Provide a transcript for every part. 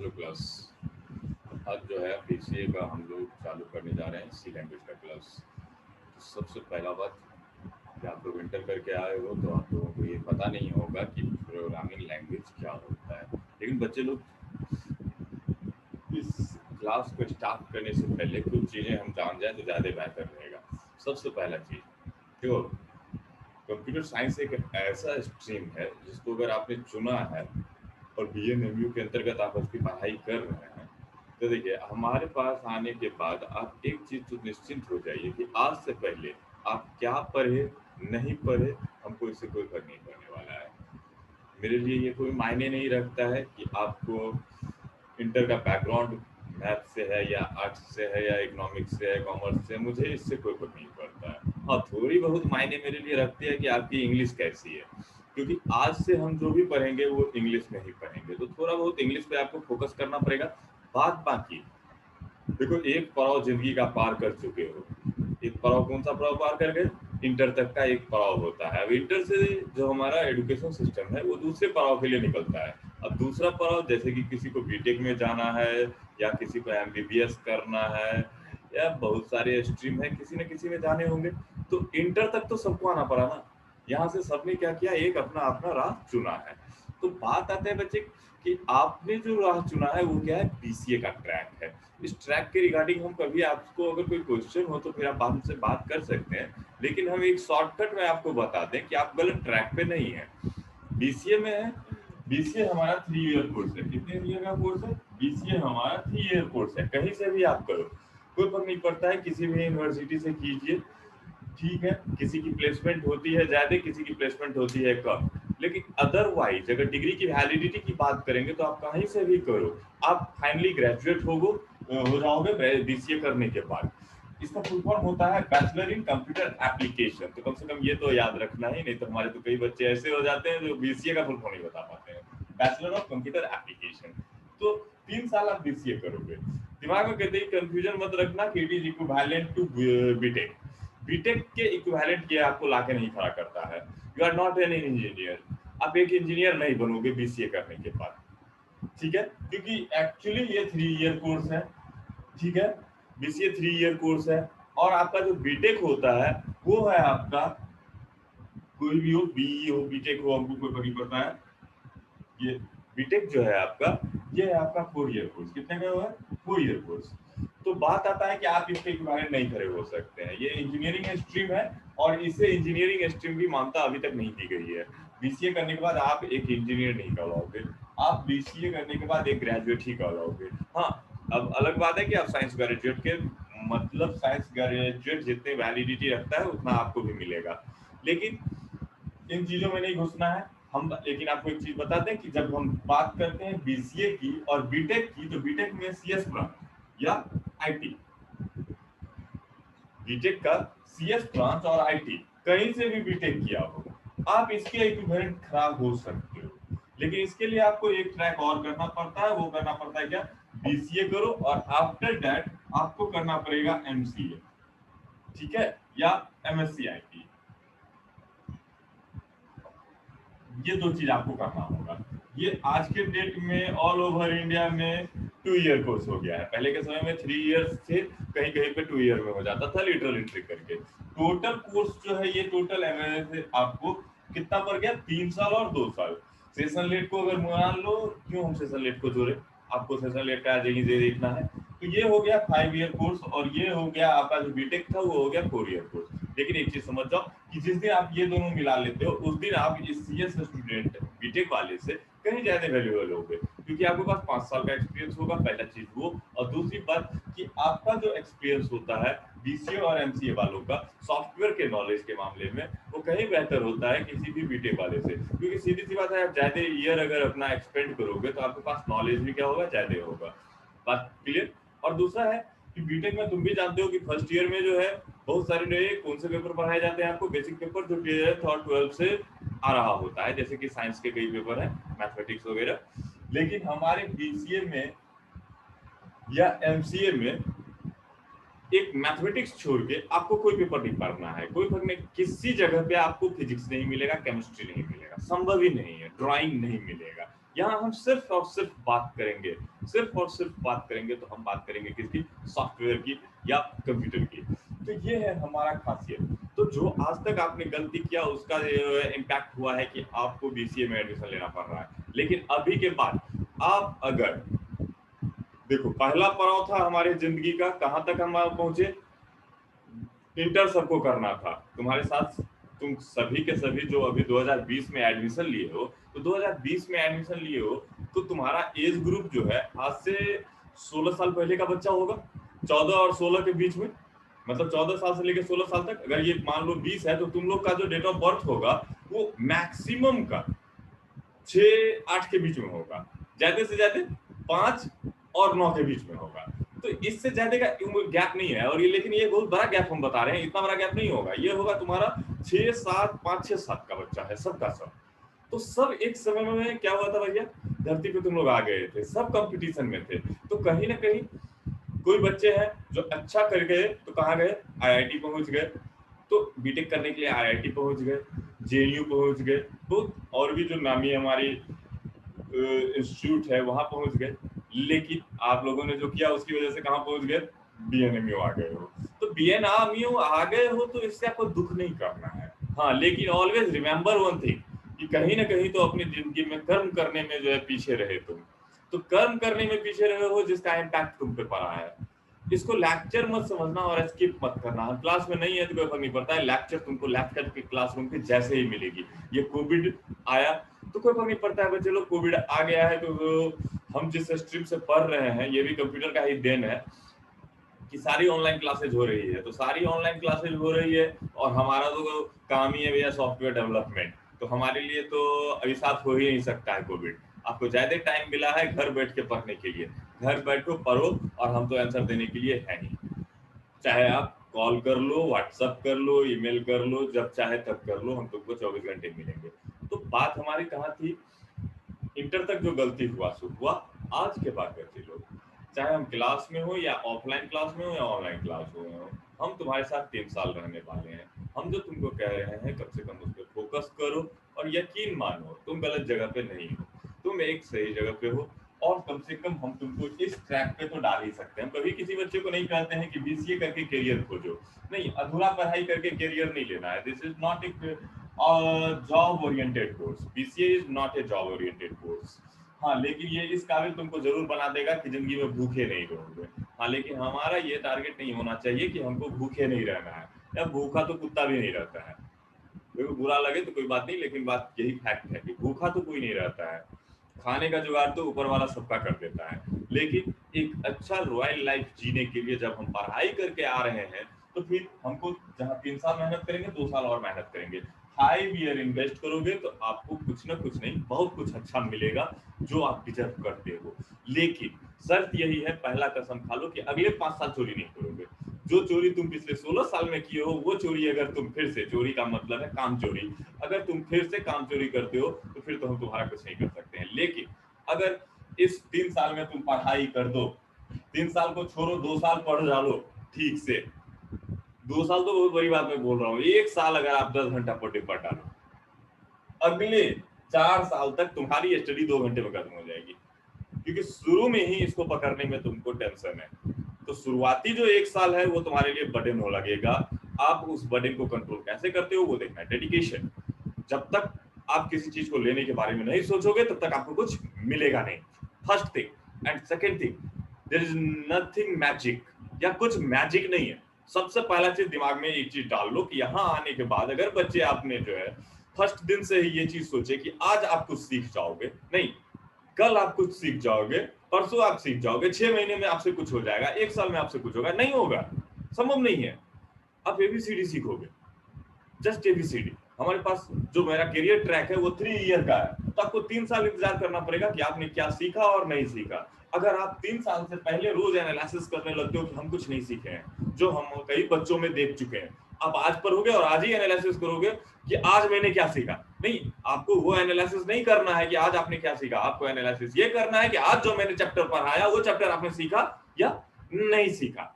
Hello class. आज जो है बीसीए का हम लोग चालू करने जा रहे हैं सी लैंग्वेज का क्लास। तो सबसे पहला बात कि आप लोग इंटर करके आए हो तो आप लोगों को ये पता नहीं होगा कि प्रोग्रामिंग लैंग्वेज क्या होता है, लेकिन बच्चे लोग इस क्लास को स्टार्ट करने से पहले कुछ चीज़ें हम जान जाएं तो ज़्यादा बेहतर रहेगा। सबसे पहला चीज़, देखो, कंप्यूटर साइंस एक ऐसा स्ट्रीम है जिसको अगर आपने चुना है और बीएमएमयू के अंतर्गत आप उसकी पढ़ाई कर रहे हैं, तो देखिए हमारे पास आने के बाद आप एक चीज़ तो निश्चिंत हो जाइए कि आज से पहले आप क्या पढ़े नहीं पढ़े, हमको इससे कोई फर्क नहीं पड़ने वाला है। मेरे लिए ये कोई मायने नहीं रखता है कि आपको इंटर का बैकग्राउंड मैथ से है या आर्ट्स से है या इकोनॉमिक्स से है, कॉमर्स से, मुझे इससे कोई फर्क नहीं पड़ता है। हाँ, थोड़ी बहुत मायने मेरे लिए रखती है कि आपकी इंग्लिश कैसी है, क्योंकि आज से हम जो भी पढ़ेंगे वो इंग्लिश में ही पढ़ेंगे, तो थोड़ा बहुत इंग्लिश पे आपको फोकस करना पड़ेगा। बात बाकी, देखो, एक पड़ाव जिंदगी का पार कर चुके हो। एक पड़ाव, कौन सा पड़ाव पार कर गए? इंटर तक का एक पड़ाव होता है। अब इंटर से जो हमारा एजुकेशन सिस्टम है वो दूसरे पड़ाव के लिए निकलता है। अब दूसरा पड़ाव, जैसे कि किसी को बीटेक में जाना है या किसी को एमबीबीएस करना है या बहुत सारे स्ट्रीम है, किसी न किसी में जाने होंगे, तो इंटर तक तो सबको आना पड़ा ना। यहाँ से सबने क्या किया, एक अपना अपना राह चुना है। तो बात आते हैं बच्चे कि आपने जो राह चुना है वो क्या है, बीसीए का ट्रैक है। इस ट्रैक के रिगार्डिंग हम कभी आपको अगर कोई क्वेश्चन हो तो फिर आप हमसे बात कर सकते हैं, लेकिन हम एक शॉर्टकट में आपको बता दें कि आप गलत ट्रैक पे नहीं है। बीसीए में है, बीसीए हमारा 3 ईयर कोर्स है। कितने ईयर का कोर्स है? बीसीए हमारा 3 ईयर कोर्स है। कहीं से भी आप करो, कोई फर्क नहीं पड़ता है, किसी भी यूनिवर्सिटी से कीजिए, ठीक है। किसी की प्लेसमेंट होती है ज्यादा, किसी की प्लेसमेंट होती है कम, लेकिन अदरवाइज अगर डिग्री की वैलिडिटी की बात करेंगे तो आप कहीं से भी करो, आप फाइनली ग्रेजुएट हो जाओगे बीसीए करने के बाद। इसका फुल फॉर्म होता है बैचलर इन कंप्यूटर एप्लीकेशन। तो कम से कम ये तो याद रखना ही, नहीं तो हमारे तो कई बच्चे ऐसे हो जाते हैं जो बीसीए का फुल फॉर्म नहीं बता पाते हैं। Bachelor of computer application. तो 3 साल आप बीसीए करोगे। दिमाग में कहते ही कंफ्यूजन मत रखना कि it is equivalent to BTech. BTech के इक्विवेलेंट ये आपको लाके नहीं खड़ा करता है। You are not an engineer. आप एक इंजीनियर नहीं बनोगे बीसीए करने के बाद, ठीक है, क्योंकि एक्चुअली ये 3 ईयर कोर्स है, ठीक है। बीसीए 3 ईयर कोर्स है, और आपका जो बीटेक होता है वो है आपका, कोई भी हो, बीई हो, बीटेक हो, हमको कोई फर्क नहीं पड़ता है। ये बीटेक जो है आपका, ये है आपका 4 ईयर कोर्स। कितने का हुआ है? 4 ईयर कोर्स। तो बात आता है कि आप इसके इक्विवेलेंट नहीं खड़े हो सकते हैं। ये इंजीनियरिंग स्ट्रीम है और इसे इंजीनियरिंग स्ट्रीम की मान्यता अभी तक नहीं दी गई है। बीसीए करने के बाद आप एक इंजीनियर नहीं कहलाओगे, आप बीसीए करने के बाद एक ग्रेजुएट ही कहलाओगे। हाँ, अब अलग बात है कि आप साइंस ग्रेजुएट के, मतलब साइंस ग्रेजुएट जितने वैलिडिटी रखता है उतना आपको भी मिलेगा, लेकिन इन चीजों में नहीं घुसना है हम। लेकिन आपको एक चीज बताते हैं कि जब हम बात करते हैं बीसीए की और बीटेक की, तो बीटेक में सीएस ब्रांच या आईटी, बीटेक का सीएस ब्रांच और आईटी, कहीं से भी बीटेक किया हो, आप इसके इक्विवेलेंट खराब हो सकते हो। लेकिन इसके लिए आपको एक ट्रैक और करना पड़ता है। वो करना पड़ता है क्या? बीसीए करो और आफ्टर दैट आपको करना पड़ेगा एमसीए, ठीक है, या एमएससी आईटी। ये दो चीज आपको करना होगा। ये आज के डेट में ऑल ओवर इंडिया में 2 ईयर कोर्स हो गया है। पहले के समय में 3 ईयर्स थे, कहीं कहीं पे 2 ईयर में हो जाता था लिटरल एंट्री करके। टोटल कोर्स जो है ये टोटल एवरेज आपको कितना पड़ गया? 3 साल और 2 साल। सेशन लेट को अगर मान लो, क्यों हम सेशन लेट को जोड़े, आपको सेशन लेट का ये देखना है, तो ये हो गया 5 ईयर कोर्स और ये हो गया आपका जो बीटेक था वो हो गया 4 ईयर कोर्स। लेकिन एक चीज समझ जाओ कि जिस दिन आप ये दोनों मिला लेते हो उस दिन आप इस सीएस स्टूडेंट बीटेक वाले से कहीं ज्यादा वैल्यूएबल होगे, क्योंकि आपके पास 5 साल का एक्सपीरियंस होगा, पहला चीज वो। और दूसरी बात कि आपका जो एक्सपीरियंस होता है बीसीए और एमसीए वालों का सॉफ्टवेयर के नॉलेज के मामले में, वो कहीं बेहतर होता है किसी भी बीटेक वाले से, क्योंकि सीधी सी बात है, आप ज्यादा ईयर अगर अपना एक्सपेंड करोगे तो आपके पास नॉलेज भी क्या होगा, ज्यादा होगा। बात क्लियर? और दूसरा है कि बीटेक में तुम भी जानते हो कि फर्स्ट ईयर में जो है बहुत सारे नए कौन से पेपर पढ़ाए जाते हैं आपको, बेसिक पेपर जो 10th और 12th से आ रहा होता है, जैसे कि साइंस के कई पेपर है, मैथमेटिक्स वगैरह। लेकिन हमारे बीसीए में या एमसीए में एक मैथमेटिक्स छोड़ के आपको कोई पेपर नहीं पढ़ना है। कोई फर्क नहीं, किसी जगह पे आपको फिजिक्स नहीं मिलेगा, केमिस्ट्री नहीं मिलेगा, संभव ही नहीं है, ड्राइंग नहीं मिलेगा। यहाँ हम सिर्फ और सिर्फ बात करेंगे सिर्फ और सिर्फ बात करेंगे तो हम बात करेंगे किसकी, सॉफ्टवेयर की या कंप्यूटर की। तो ये है हमारा खासियत। तो जो आज तक आपने गलती किया उसका इम्पैक्ट हुआ है कि आपको बीसीए में एडमिशन लेना पड़ रहा है। लेकिन अभी के बाद आप अगर देखो, पहला पड़ाव था हमारी जिंदगी का, कहां तक हम पहुंचे, इंटर सबको करना था। तुम्हारे साथ तुम सभी के सभी जो अभी 2020 में एडमिशन लिए हो, तो 2020 में एडमिशन लिए हो तो तुम्हारा एज ग्रुप जो है आज से 16 साल पहले का बच्चा होगा, 14 और 16 के बीच में, मतलब 14 साल से लेकर 16 साल तक। अगर ये मान लो 20 है तो तुम लोग का जो डेट ऑफ बर्थ होगा वो मैक्सिमम का 6-8 के बीच में होगा, ज्यादा से ज्यादा 5 और 9 के बीच में होगा। तो इससे ज्यादा का गैप नहीं है। और ये, लेकिन ये बहुत बड़ा गैप हम बता रहे हैं, इतना बड़ा गैप नहीं होगा, ये होगा तुम्हारा 6-7, 5-6-7 का बच्चा है सबका सब। तो सब एक समय में क्या हुआ था भैया, धरती पे तुम लोग आ गए थे, सब कंपटीशन में थे। तो कहीं ना कहीं कोई बच्चे हैं जो अच्छा कर गए तो कहाँ गए, आईआईटी पहुंच गए, तो बीटेक करने के लिए आईआईटी पहुंच गए, जेएनयू पहुंच गए, तो और भी जो नामी हमारी इंस्टीट्यूट है वहां पहुंच गए। लेकिन आप लोगों ने जो किया उसकी वजह से कहाँ पहुंच गए, बीएनएमयू आ गए हो। तो बीएनएमयू आ गए हो तो इससे आपको दुख नहीं करना है। हाँ, लेकिन ऑलवेज रिमेंबर वन थिंग कि कहीं ना कहीं तो अपनी जिंदगी में कर्म करने में जो है पीछे रहे तुम। तो कर्म करने में पीछे रहे हो जिसका इम्पैक्ट तुम पे पड़ा है। इसको लेक्चर मत समझना और स्किप मत करना। हम क्लास में नहीं है तो कोई फर्क नहीं पड़ता है, लेक्चर तुमको लैपटॉप के क्लासरूम पे जैसे ही मिलेगी। ये कोविड आया तो कोई फर्क नहीं पड़ता है, बच्चे लोग कोविड आ गया है तो हम जिस स्ट्रीम से पढ़ रहे हैं, ये भी कंप्यूटर का ही देन है कि सारी ऑनलाइन क्लासेज हो रही है। तो सारी ऑनलाइन क्लासेज हो रही है और हमारा तो काम ही है भैया सॉफ्टवेयर डेवलपमेंट, तो हमारे लिए तो अभी साथ हो ही नहीं सकता है कोविड। आपको ज्यादा टाइम मिला है घर बैठ के पढ़ने के लिए, घर बैठो पढ़ो, और हम तो आंसर देने के लिए है नहीं। चाहे आप कॉल कर लो, व्हाट्सअप कर लो, ईमेल कर लो, जब चाहे तब कर लो, हम तुमको 24 घंटे मिलेंगे। तो बात हमारी कहाँ थी, इंटर तक जो गलती हुआ सो हुआ। आज के बाद बच्चे लोग, चाहे हम क्लास में हो या ऑफलाइन क्लास में हो या ऑनलाइन क्लास में हो, हम तुम्हारे साथ 3 साल रहने वाले हैं। हम जो तुमको कह रहे हैं कम से कम उस पर फोकस करो और यकीन मानो तुम गलत जगह पे नहीं हो, तुम एक सही जगह पे हो। और कम से कम हम तुमको इस ट्रैक पे तो डाल ही सकते हैं। हम कभी किसी बच्चे को नहीं कहते हैं कि बीसीए करके करियर खोजो, नहीं, अधूरा पढ़ाई करके करियर नहीं लेना है। This is not a job oriented course, BCA is not a job oriented course. हाँ, लेकिन ये इस काबिल तुमको जरूर बना देगा कि जिंदगी में भूखे नहीं रहोगे। हाँ, लेकिन हमारा ये टारगेट नहीं होना चाहिए कि हमको भूखे नहीं रहना है, या भूखा तो कुत्ता भी नहीं रहता है। देखो, बुरा लगे तो कोई बात नहीं, लेकिन बात यही फैक्ट है कि भूखा तो कोई नहीं रहता है। खाने का जुगाड़ तो ऊपर वाला सबका कर देता है। लेकिन एक अच्छा रॉयल लाइफ जीने के लिए जब हम पढ़ाई करके आ रहे हैं तो फिर हमको जहाँ 3 साल मेहनत करेंगे, 2 साल और मेहनत करेंगे, 5 ईयर इन्वेस्ट करोगे तो आपको कुछ ना कुछ नहीं, बहुत कुछ अच्छा मिलेगा जो आप डिजर्व करते हो। लेकिन शर्त यही है, पहला कसम खा लो कि अगले 5 साल चोरी नहीं करोगे। जो चोरी तुम पिछले 16 साल में किए हो वो चोरी अगर तुम फिर से, चोरी का मतलब है काम चोरी, अगर तुम फिर से काम चोरी करते हो तो फिर तो हम तुम्हारा कुछ नहीं कर सकते हैं। लेकिन अगर इस 3 साल में तुम पढ़ाई कर दो, 3 साल को छोड़ो, 2 साल पढ़ डालो ठीक से, 2 साल तो बहुत बड़ी बात मैं बोल रहा हूँ, 1 साल अगर आप 10 घंटा पर डे पढ़ डालो, अगले 4 साल तक तुम्हारी स्टडी 2 घंटे में खत्म हो जाएगी। क्योंकि शुरू में ही इसको पकड़ने में तुमको टेंशन है। तो शुरुआती जो 1 साल है वो तुम्हारे लिए बर्डन हो लगेगा। आप उस बर्डन को कंट्रोल कैसे करते हो वो देखना है, डेडिकेशन। जब तक आप किसी चीज को लेने के बारे में नहीं सोचोगे तब तक आपको कुछ मिलेगा नहीं, first thing. And second thing, there is nothing magic, या कुछ मैजिक नहीं है। सबसे पहला चीज दिमाग में एक चीज डाल लो कि यहाँ आने के बाद अगर बच्चे आपने जो है फर्स्ट दिन से ही ये चीज सोचे कि आज आप कुछ सीख जाओगे, नहीं, कल आप कुछ सीख जाओगे, परसों आप सीख जाओगे, 6 महीने में आपसे कुछ हो जाएगा, 1 साल में आपसे कुछ होगा, नहीं होगा, संभव नहीं है। आप एबीसीडी सीखोगे, जस्ट एबीसीडी। हमारे पास जो मेरा करियर ट्रैक है वो 3 ईयर का है, तो आपको 3 साल इंतजार करना पड़ेगा कि आपने क्या सीखा और नहीं सीखा। अगर आप 3 साल से पहले रोज एनालिसिस करने लगते हो कि हम कुछ नहीं सीखे हैं, जो हम कई बच्चों में देख चुके हैं, आप आज पढ़ोगे और आज ही एनालिसिस करोगे कि आज मैंने क्या सीखा, नहीं, आपको वो एनालिसिस नहीं करना है कि आज आपने क्या सीखा। आपको एनालिसिस ये करना है कि आज जो मैंने चैप्टर पढ़ाया वो चैप्टर आपने सीखा या नहीं सीखा।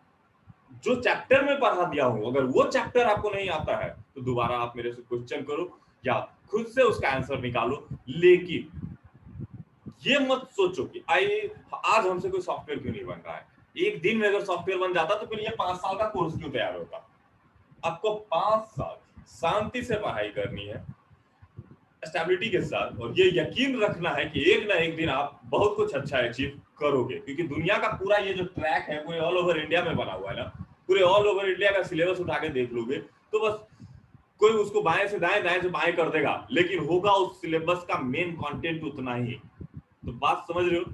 जो चैप्टर में पढ़ा दिया हूं, अगर वो चैप्टर आपको नहीं आता है तो दोबारा आप मेरे से क्वेश्चन करो या खुद से उसका आंसर निकालो। लेकिन ये मत सोचो कि आज हमसे कोई सॉफ्टवेयर क्यों नहीं बन रहा है, एक दिन में अगर सॉफ्टवेयर बन जाता तो फिर ये 5 साल का कोर्स क्यों तैयार होता। आपको 5 साल शांति से पढ़ाई करनी है स्टेबिलिटी के साथ, और ये यकीन रखना है कि एक ना एक दिन आप बहुत कुछ अच्छा अचीव करोगे, क्योंकि दुनिया का पूरा ये जो ट्रैक है पूरे ऑल ओवर इंडिया में बना हुआ है ना, पूरे ऑल ओवर इंडिया का सिलेबस उठा के देख लोगे तो बस कोई उसको बाएं से दाएं दाएं से बाएं कर देगा, लेकिन होगा उस सिलेबस का मेन कंटेंट उतना ही। तो बात समझ रहे हो।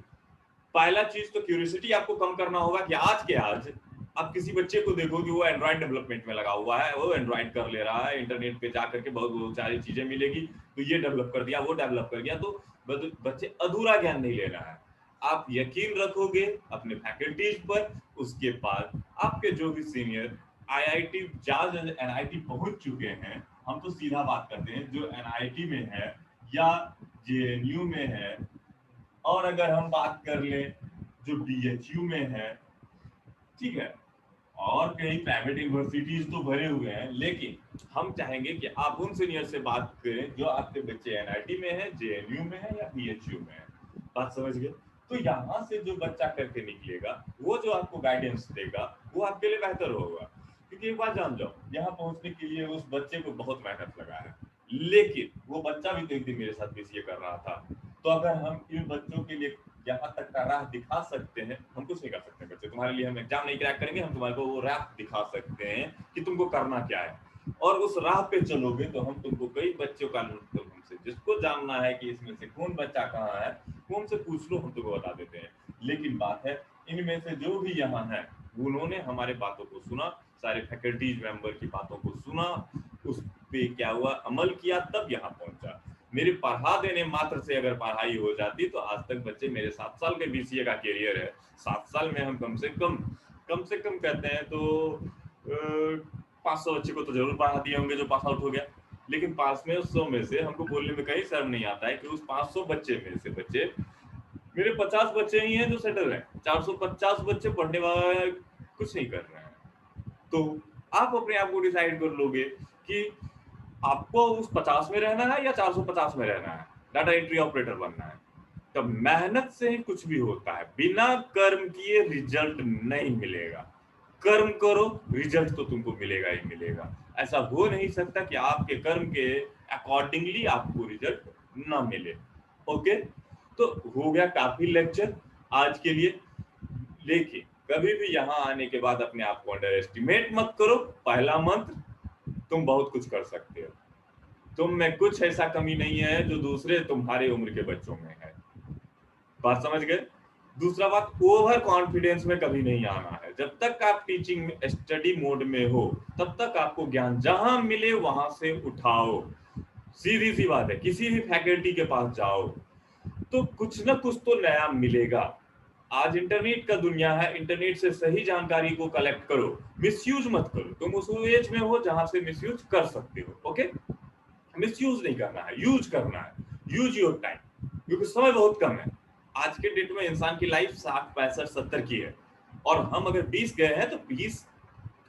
पहला चीज तो क्यूरियोसिटी आपको कम करना होगा कि आज के आज आप किसी बच्चे को देखो कि वो एंड्रॉइड डेवलपमेंट में लगा हुआ है, वो एंड्रॉइड कर ले रहा है, इंटरनेट पे जा करके बहुत सारी चीजें मिलेगी, तो ये डेवलप कर दिया वो डेवलप कर दिया, तो बच्चे अधूरा ज्ञान नहीं ले रहा है। आप यकीन रखोगे अपने फैकल्टीज पर, उसके बाद आपके जो भी सीनियर आईआईटी जहां एनआईटी पहुंच चुके हैं, हम तो सीधा बात करते हैं जो एनआईटी में है या जेएनयू में है, और अगर हम बात कर लें जो बीएचयू में है, ठीक है, और कई प्राइवेट यूनिवर्सिटीज तो भरे हुए हैं, लेकिन हम चाहेंगे कि आप उन सीनियर से बात करें जो आपके बच्चे एनआईटी में है, जेएनयू में है या बीएचयू में है। बात समझ गए। तो यहाँ से जो बच्चा करके निकलेगा, वो जो आपको गाइडेंस देगा वो आपके लिए बेहतर होगा, क्योंकि एक बात जान जाओ, यहाँ पहुंचने के लिए उस बच्चे को बहुत मेहनत लगा है, लेकिन वो बच्चा भी तो एक दिन मेरे साथ बीसीए कर रहा था। तो अगर हम इन बच्चों के लिए यहाँ तक का राह दिखा सकते हैं, हम कुछ नहीं कर सकते बच्चे, तुम्हारे लिए हम एग्जाम नहीं क्रैक करेंगे, हम तुम्हारे को वो राह दिखा सकते हैं कि तुमको करना क्या है, और उस राह पे चलोगे तो हम तुमको कई बच्चों का हमसे जिसको जानना है कि इसमें से कौन बच्चा कहाँ है वो हमसे पूछ लो, हम तुमको बता देते हैं। लेकिन बात है इनमें से जो भी यहाँ है उन्होंने हमारे बातों को सुना, सारे फैकल्टीज मेंबर की बातों को सुना, उस पे क्या हुआ अमल किया, तब यहाँ पहुंचा। मेरे पढ़ा देने मात्र से अगर पढ़ाई हो जाती तो आज तक बच्चे मेरे 7 साल के बीसीए का कैरियर है, 7 साल में हम कम से कम कहते हैं तो 500 बच्चे को तो जरूर पढ़ा दिए होंगे जो पास आउट हो गया। लेकिन 500 में से हमको बोलने में कहीं शर्म नहीं आता है कि उस 500 बच्चे में से बच्चे मेरे 50 बच्चे ही हैं जो सेटल हैं, 450 बच्चे पढ़ने वाले कुछ नहीं कर रहे हैं। तो आप अपने आप को डिसाइड कर लोगे कि आपको उस 50 में रहना है या 450 में रहना है, डाटा एंट्री ऑपरेटर बनना है। तब मेहनत से ही कुछ भी होता है, बिना कर्म किए रिजल्ट नहीं मिलेगा। कर्म करो, रिजल्ट तो तुमको मिलेगा ही मिलेगा। ऐसा हो नहीं सकता कि आपके कर्म के अकॉर्डिंगली आपको रिजल्ट ना मिले। ओके, तो हो गया काफी लेक्चर आज के लिए। लेकिन कभी भी यहाँ आने के बाद अपने आप को अंडर एस्टिमेट मत करो। पहला मंत्र, तुम बहुत कुछ कर सकते हो, तुम में कुछ ऐसा कमी नहीं है जो दूसरे तुम्हारे उम्र के बच्चों में है। बात समझ गए। दूसरा बात, ओवर कॉन्फिडेंस में कभी नहीं आना है। जब तक आप टीचिंग स्टडी मोड में हो तब तक आपको ज्ञान जहां मिले वहां से उठाओ। सीधी सी बात है, किसी भी फैकल्टी के पास जाओ तो कुछ ना कुछ तो नया मिलेगा। आज इंटरनेट का दुनिया है, इंटरनेट से सही जानकारी को कलेक्ट करो, मिसयूज मत करो। तुम उस एज में हो जहां से मिसयूज कर सकते हो। ओके, मिसयूज नहीं करना है, यूज करना है। यूज योर टाइम, क्योंकि समय बहुत कम है। आज के डेट में इंसान की लाइफ 60 65 70 की है, और हम अगर 20 गए हैं तो 20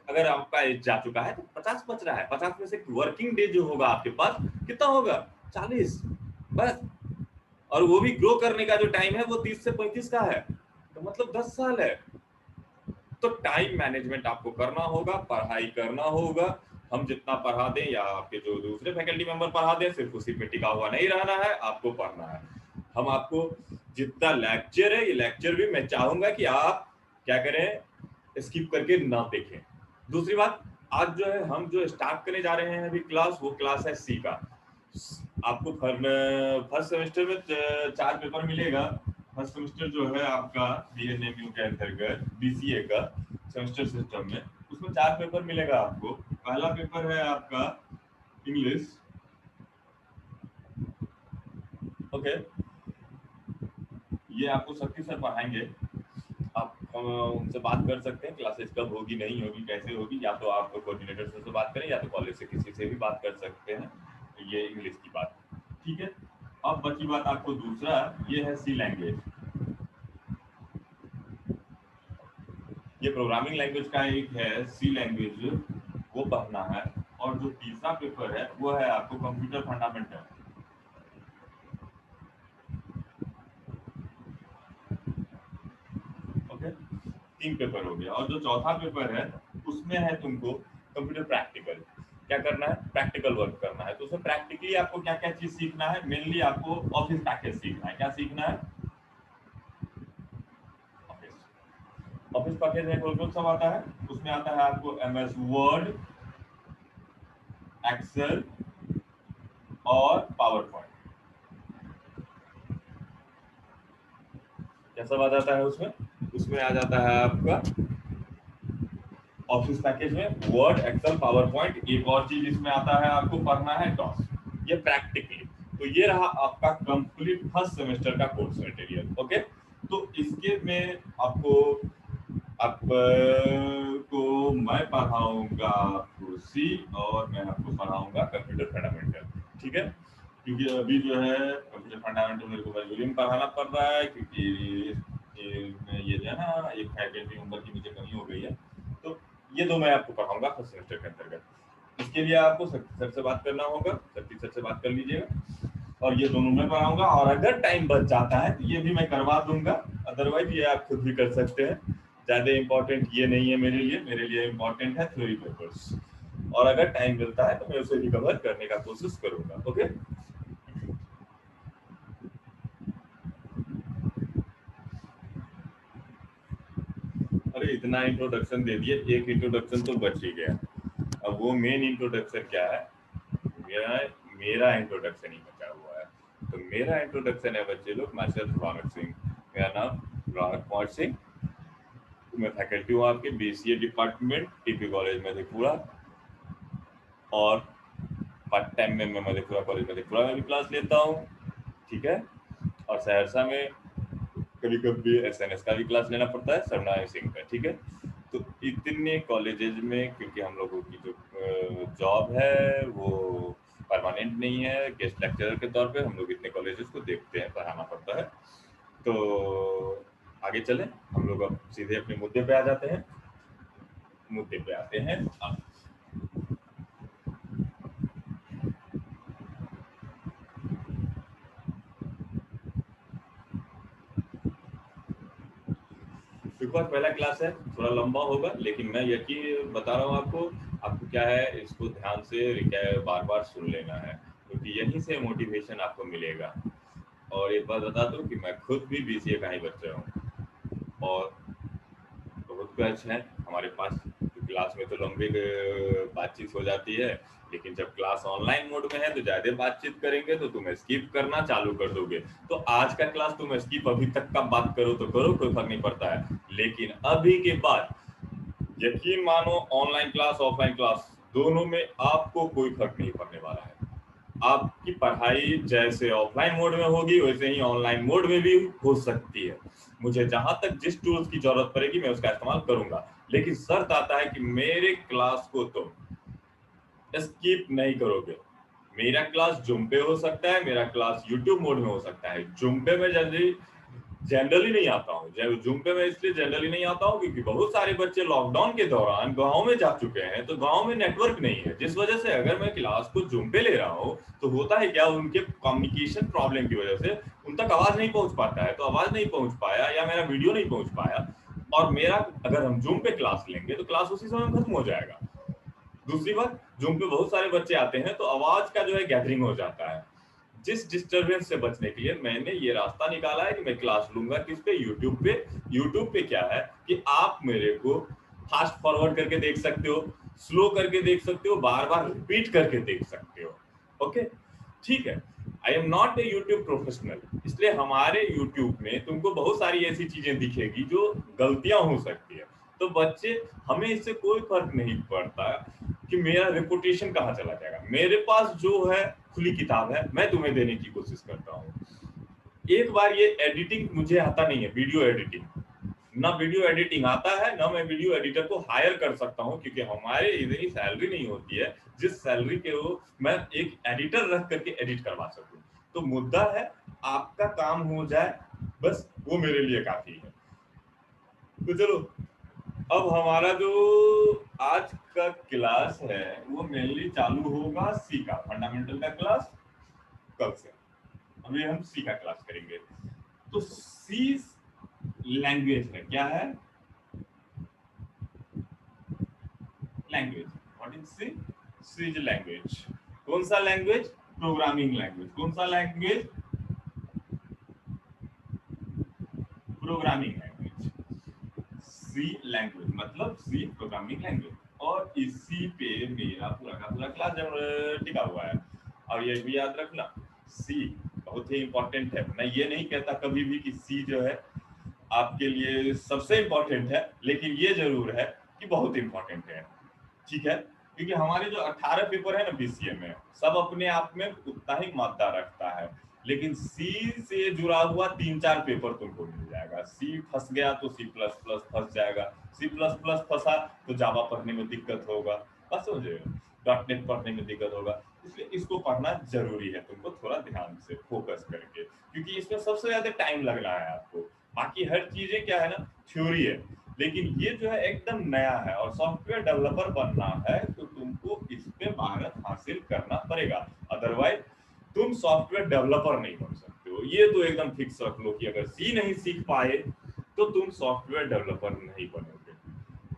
अगर आपका एज जा चुका है तो 50 बच रहा है। 50 में से वर्किंग डे जो होगा आपके पास कितना होगा, 40 बस। और वो भी ग्रो करने का जो टाइम है वो 30 से 35 का है, तो मतलब 10 साल है। तो टाइम मैनेजमेंट आपको करना होगा, पढ़ाई करना होगा। हम जितना पढ़ा दें या आपके जो दूसरे फैकल्टी मेंबर पढ़ा दें, सिर्फ उसी पे टिका हुआ नहीं रहना है, आपको पढ़ना है। हम आपको जितना लेक्चर है, ये लेक्चर भी मैं चाहूंगा कि आप क्या करें, स्किप करके ना देखें। दूसरी बात, आज जो है हम जो स्टार्ट करने जा रहे हैं अभी क्लास, वो क्लास है सी का। आपको फर्स्ट सेमेस्टर में 4 पेपर मिलेगा। फर्स्ट सेमेस्टर जो है आपका बीएनएमयू के अंतर्गत बीसीए का सेमेस्टर सिस्टम में, उसमें 4 पेपर मिलेगा आपको। पहला पेपर है आपका इंग्लिश। ओके, ये आपको शक्ति सर पढ़ाएंगे। आप उनसे बात कर सकते हैं, क्लासेस कब होगी नहीं होगी कैसे होगी, या तो आप कोऑर्डिनेटर से बात करें या तो कॉलेज से किसी से भी बात कर सकते हैं। ये इंग्लिश की बात, ठीक है। अब बची बात आपको दूसरा, ये है सी लैंग्वेज। ये प्रोग्रामिंग लैंग्वेज का एक है, सी लैंग्वेज, वो पढ़ना है। और जो तीसरा पेपर है वो है आपको कंप्यूटर फंडामेंटल। 3 पेपर हो गया, और जो चौथा पेपर है उसमें है तुमको कंप्यूटर प्रैक्टिकल। क्या करना है? प्रैक्टिकल वर्क करना है। तो उसमें प्रैक्टिकली आपको क्या क्या चीज सीखना है? मेनली आपको ऑफिस पैकेज सीखना है। क्या सीखना है? ऑफिस। ऑफिस पैकेज में कौन कौन सा आता है? उसमें आता है आपको MS वर्ड, एक्सेल और पावर पॉइंट। क्या सब आ जाता है उसमें? उसमें आ जाता है आपका ऑफिस पैकेज में वर्ड, एक्सेल, पावर पॉइंट। एक और चीज इसमें आता है, आपको पढ़ना है डॉस। ये प्रैक्टिकली। तो ये रहा आपका कंप्लीट फर्स्ट सेमेस्टर का कोर्स मटेरियल। ओके, तो इसके में आपको मैं पढ़ाऊंगा आपको सी, और मैं आपको पढ़ाऊंगा कंप्यूटर फंडामेंटल। ठीक है, क्योंकि अभी जो है कंप्यूटर फंडामेंटल मेरे को मजबूरी में पढ़ाना पड़ रहा है, क्योंकि ये जो है ना, एक फैकल्टी मेंबर की मुझे कमी हो गई है। तो ये दो मैं आपको पढ़ाऊंगा फर्स्ट सेमेस्टर के अंतर्गत। इसके लिए आपको शक्ति सर से बात करना होगा, शक्ति सर से बात कर लीजिएगा, और ये दोनों मैं पढ़ाऊंगा। और अगर टाइम बच जाता है तो ये भी मैं करवा दूंगा, अदरवाइज ये आप खुद भी कर सकते हैं। ज़्यादा इंपॉर्टेंट ये नहीं है मेरे लिए इंपॉर्टेंट है थ्योरी पेपर्स, और अगर टाइम मिलता है तो मैं उसे भी कवर करने का कोशिश करूंगा। ओके, अरे इतना इंट्रोडक्शन दे दिए, एक इंट्रोडक्शन तो बच ही गया। अब वो मेन इंट्रोडक्शन क्या है? मेरा मेरा इंट्रोडक्शन ही बचा हुआ है। तो मेरा इंट्रोडक्शन है बच्चे लोग, माई सेल्फ रौनक सिंह। मेरा नाम रौनक कुमार सिंह। मैं फैकल्टी हूँ आपके BCA department, TP college Madhepura. और पार्ट टाइम में मैं मधेपुरा कॉलेज मधेपुरा में भी क्लास लेता हूँ। ठीक है, और सहरसा में कभी कभी SNS का भी क्लास लेना पड़ता है, सरनारायण सिंह का। ठीक है, तो इतने कॉलेजेस में, क्योंकि हम लोगों की जो जॉब है वो परमानेंट नहीं है, गेस्ट लेक्चरर के तौर पे हम लोग इतने कॉलेजेस को देखते हैं, पढ़ाना पड़ता है। तो आगे चलें, हम लोग अब सीधे अपने मुद्दे पे आ जाते हैं। मुद्दे पे आते हैं अब। देखो आज पहला क्लास है, थोड़ा लंबा होगा, लेकिन मैं यकीन बता रहा हूँ आपको। आपको क्या है, इसको ध्यान से बार बार सुन लेना है, क्योंकि यहीं से मोटिवेशन आपको मिलेगा। और एक बात बता दूं कि मैं खुद भी BCA का ही बच्चा हूँ, और बहुत बैच है हमारे पास। तो क्लास में तो लंबी बातचीत हो जाती है, लेकिन जब क्लास ऑनलाइन मोड में है तो ज्यादा बातचीत करेंगे तो तुम स्किप करना चालू कर दोगे। तो आज का क्लास तुम स्किप अभी तक का बात करो तो करो, कोई फर्क नहीं पड़ता है। लेकिन अभी के बाद यकीन मानो, ऑनलाइन क्लास ऑफलाइन क्लास दोनों में आपको कोई फर्क नहीं पड़ने वाला है। आपकी पढ़ाई जैसे ऑफलाइन मोड में होगी वैसे ही ऑनलाइन मोड में भी हो सकती है। मुझे जहां तक जिस टूल्स की जरूरत पड़ेगी मैं उसका इस्तेमाल करूंगा, लेकिन शर्त आता है कि मेरे क्लास को तुम स्किप नहीं करोगे। मेरा क्लास जूम पे हो सकता है, मेरा क्लास यूट्यूब मोड में हो सकता है। जूम पे मैं जल्दी जनरली नहीं आता हूँ। जब जूम पे मैं इसलिए जनरली नहीं आता हूँ क्योंकि बहुत सारे बच्चे लॉकडाउन के दौरान गांव में जा चुके हैं, तो गांव में नेटवर्क नहीं है, जिस वजह से अगर मैं क्लास को जूम पे ले रहा हूँ तो होता है क्या, उनके कम्युनिकेशन प्रॉब्लम की वजह से उन तक आवाज नहीं पहुंच पाता है। तो आवाज नहीं पहुंच पाया या मेरा वीडियो नहीं पहुंच पाया, और मेरा अगर हम जूम पे क्लास लेंगे तो क्लास उसी समय खत्म हो जाएगा। दूसरी बात, जूम पे बहुत सारे बच्चे आते हैं तो आवाज का जो है गैदरिंग हो जाता है। जिस डिस्टरबेंस से बचने के लिए मैंने ये रास्ता निकाला है कि मैं क्लास लूंगा किस पे, यूट्यूब पे। यूट्यूब पे क्या है कि आप मेरे को फास्ट फॉरवर्ड करके देख सकते हो, स्लो करके देख सकते हो, बार बार रिपीट करके देख सकते हो। ओके, ठीक है। I am not a YouTube professional, इसलिए हमारे यूट्यूब में तुमको बहुत सारी ऐसी चीजें दिखेगी जो गलतियां हो सकती है। तो बच्चे, हमें इससे कोई फर्क नहीं पड़ता कि मेरा रेपुटेशन कहाँ चला जाएगा। मेरे पास जो है खुली किताब है, मैं तुम्हें देने की कोशिश करता हूँ। एक बार ये एडिटिंग मुझे आता नहीं है, वीडियो एडिटिंग ना, वीडियो एडिटिंग आता है ना, मैं वीडियो एडिटर को हायर कर सकता हूँ, क्योंकि हमारे इतनी सैलरी नहीं होती है जिस सैलरी के वो मैं एक एडिटर रख करके एडिट करवा सकूँ। तो मुद्दा है आपका काम हो जाए, बस वो मेरे लिए काफी है। तो चलो, अब हमारा जो आज का क्लास है वो मेनली चालू होगा सी का, फंडामेंटल का क्लास कल से। अभी हम सी का क्लास करेंगे। तो सी लैंग्वेज है, क्या है? Language. What is C? C is language. कौन सा लैंग्वेज? Programming language. कौन सा language? Programming language. C language मतलब सी प्रोग्रामिंग लैंग्वेज। और इसी पे मेरा पूरा का पूरा क्लास टिका हुआ है। और ये भी याद रखना, सी बहुत ही इंपॉर्टेंट है। मैं ये नहीं कहता कभी भी कि सी जो है आपके लिए सबसे इंपॉर्टेंट है, लेकिन ये जरूर है कि बहुत इंपॉर्टेंट है। ठीक है, क्योंकि हमारे जो 18 पेपर है ना बीसीए में, सब अपने आप में उतना ही मात्रा रखता है, लेकिन सी से जुड़ा हुआ 3-4 पेपर तुमको मिल जाएगा। सी फंस गया तो सी प्लस प्लस फंस जाएगा, सी प्लस प्लस फंसा तो जावा पढ़ने में दिक्कत होगा, बस हो जाएगा, डॉट नेट पढ़ने में दिक्कत होगा। इसलिए इसको पढ़ना जरूरी है तुमको, थोड़ा ध्यान से फोकस करके, क्योंकि इसमें सबसे ज्यादा टाइम लगना है आपको। बाकी हर चीजें क्या है ना, थ्योरी है, लेकिन ये जो है एकदम नया है। और सॉफ्टवेयर डेवलपर बनना है तो तुमको इस पे महारत हासिल करना पड़ेगा, अदरवाइज तुम सॉफ्टवेयर डेवलपर नहीं बन सकते हो। ये तो एकदम फिक्स रख लो कि अगर सी नहीं सीख पाए तो तुम सॉफ्टवेयर डेवलपर नहीं बनोगे।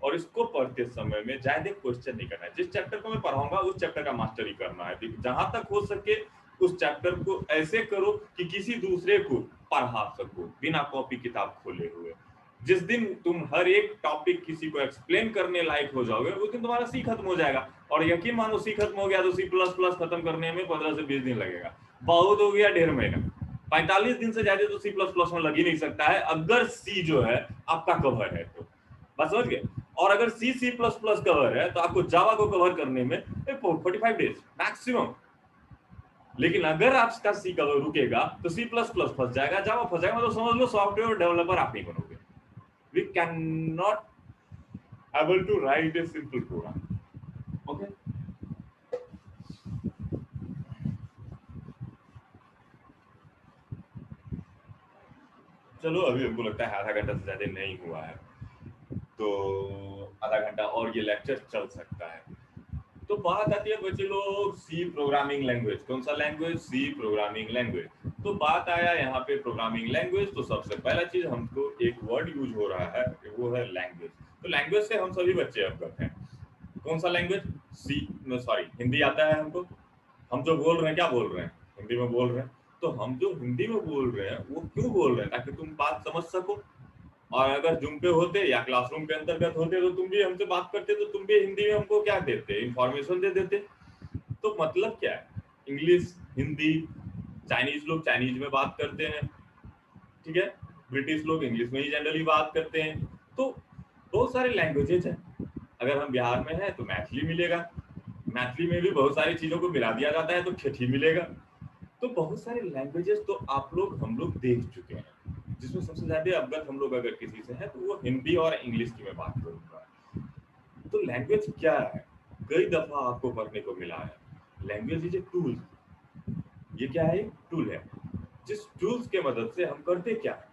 और इसको पढ़ते समय में ज्यादा क्वेश्चन नहीं करना है। जिस चैप्टर को मैं पढ़ाऊंगा उस चैप्टर का मास्टरी करना है। जहां तक हो सके उस चैप्टर को ऐसे करो कि किसी दूसरे को पढ़ा सको बिना कॉपी किताब खोले हुए। जिस दिन तुम हर एक टॉपिक किसी को एक्सप्लेन करने लायक हो जाओगे, उस दिन तुम्हारा सी खत्म हो जाएगा। और यकीन मानो सी खत्म हो गया तो सी प्लस प्लस खत्म करने में 15 से 20 दिन लगेगा, बहुत हो गया 1.5 महीना। 45 दिन से ज्यादा तो सी प्लस प्लस में लग ही नहीं सकता है, अगर सी जो है आपका कवर है तो। बस समझ गए। और अगर सी सी प्लस प्लस कवर है तो आपको जावा को कवर करने में 45 डेज मैक्सिमम। लेकिन अगर आपका सी कवर रुकेगा तो सी प्लस प्लस फंस जाएगा, जावा फंस जाएगा, मतलब समझ लो सॉफ्टवेयर डेवलपर आप नहीं बनोगे। We cannot able to write a simple program. Okay. चलो अभी हमको लगता है आधा घंटा से ज्यादा नहीं हुआ है, तो आधा घंटा और ये लेक्चर चल सकता है। तो बात आती है बच्चे लोग सी प्रोग्रामिंग लैंग्वेज। कौन सा लैंग्वेज? सी प्रोग्रामिंग लैंग्वेज। तो बात आया यहाँ पे प्रोग्रामिंग लैंग्वेज, तो सबसे पहला चीज हमको एक वर्ड यूज हो रहा है, वो है लैंग्वेज। तो लैंग्वेज से हम सभी बच्चे अवगत हैं। कौन सा लैंग्वेज? सी, सॉरी हिंदी आता है हमको। हम जो बोल रहे हैं क्या बोल रहे हैं? हिंदी में बोल रहे हैं। तो हम जो हिंदी में बोल रहे हैं वो क्यों बोल रहे हैं? ताकि तुम बात समझ सको। और अगर जूम पे होते या क्लासरूम के अंतर्गत होते तो तुम भी हमसे बात करते, तो तुम भी हिंदी में हमको क्या देते? इंफॉर्मेशन दे देते। तो मतलब क्या है, इंग्लिश, हिंदी, चाइनीज लोग चाइनीज में बात करते हैं, ठीक है, ब्रिटिश लोग इंग्लिश में ही जनरली बात करते हैं। तो बहुत सारे लैंग्वेजेज हैं। अगर हम बिहार में हैं तो मैथिली मिलेगा, मैथिली में भी बहुत सारी चीजों को मिला दिया जाता है तो ठेठी मिलेगा। तो बहुत सारे लैंग्वेजेस तो आप लोग हम लोग देख चुके हैं, जिसमें सबसे ज्यादा अवगत हम लोग अगर किसी से है तो वो हिंदी और इंग्लिश की मैं बात करूंगा। तो लैंग्वेज क्या है? कई दफा आपको पढ़ने को मिला है, लैंग्वेज इज ए टूल। ये क्या है? टूल है। जिस टूल्स के मदद से हम करते क्या है,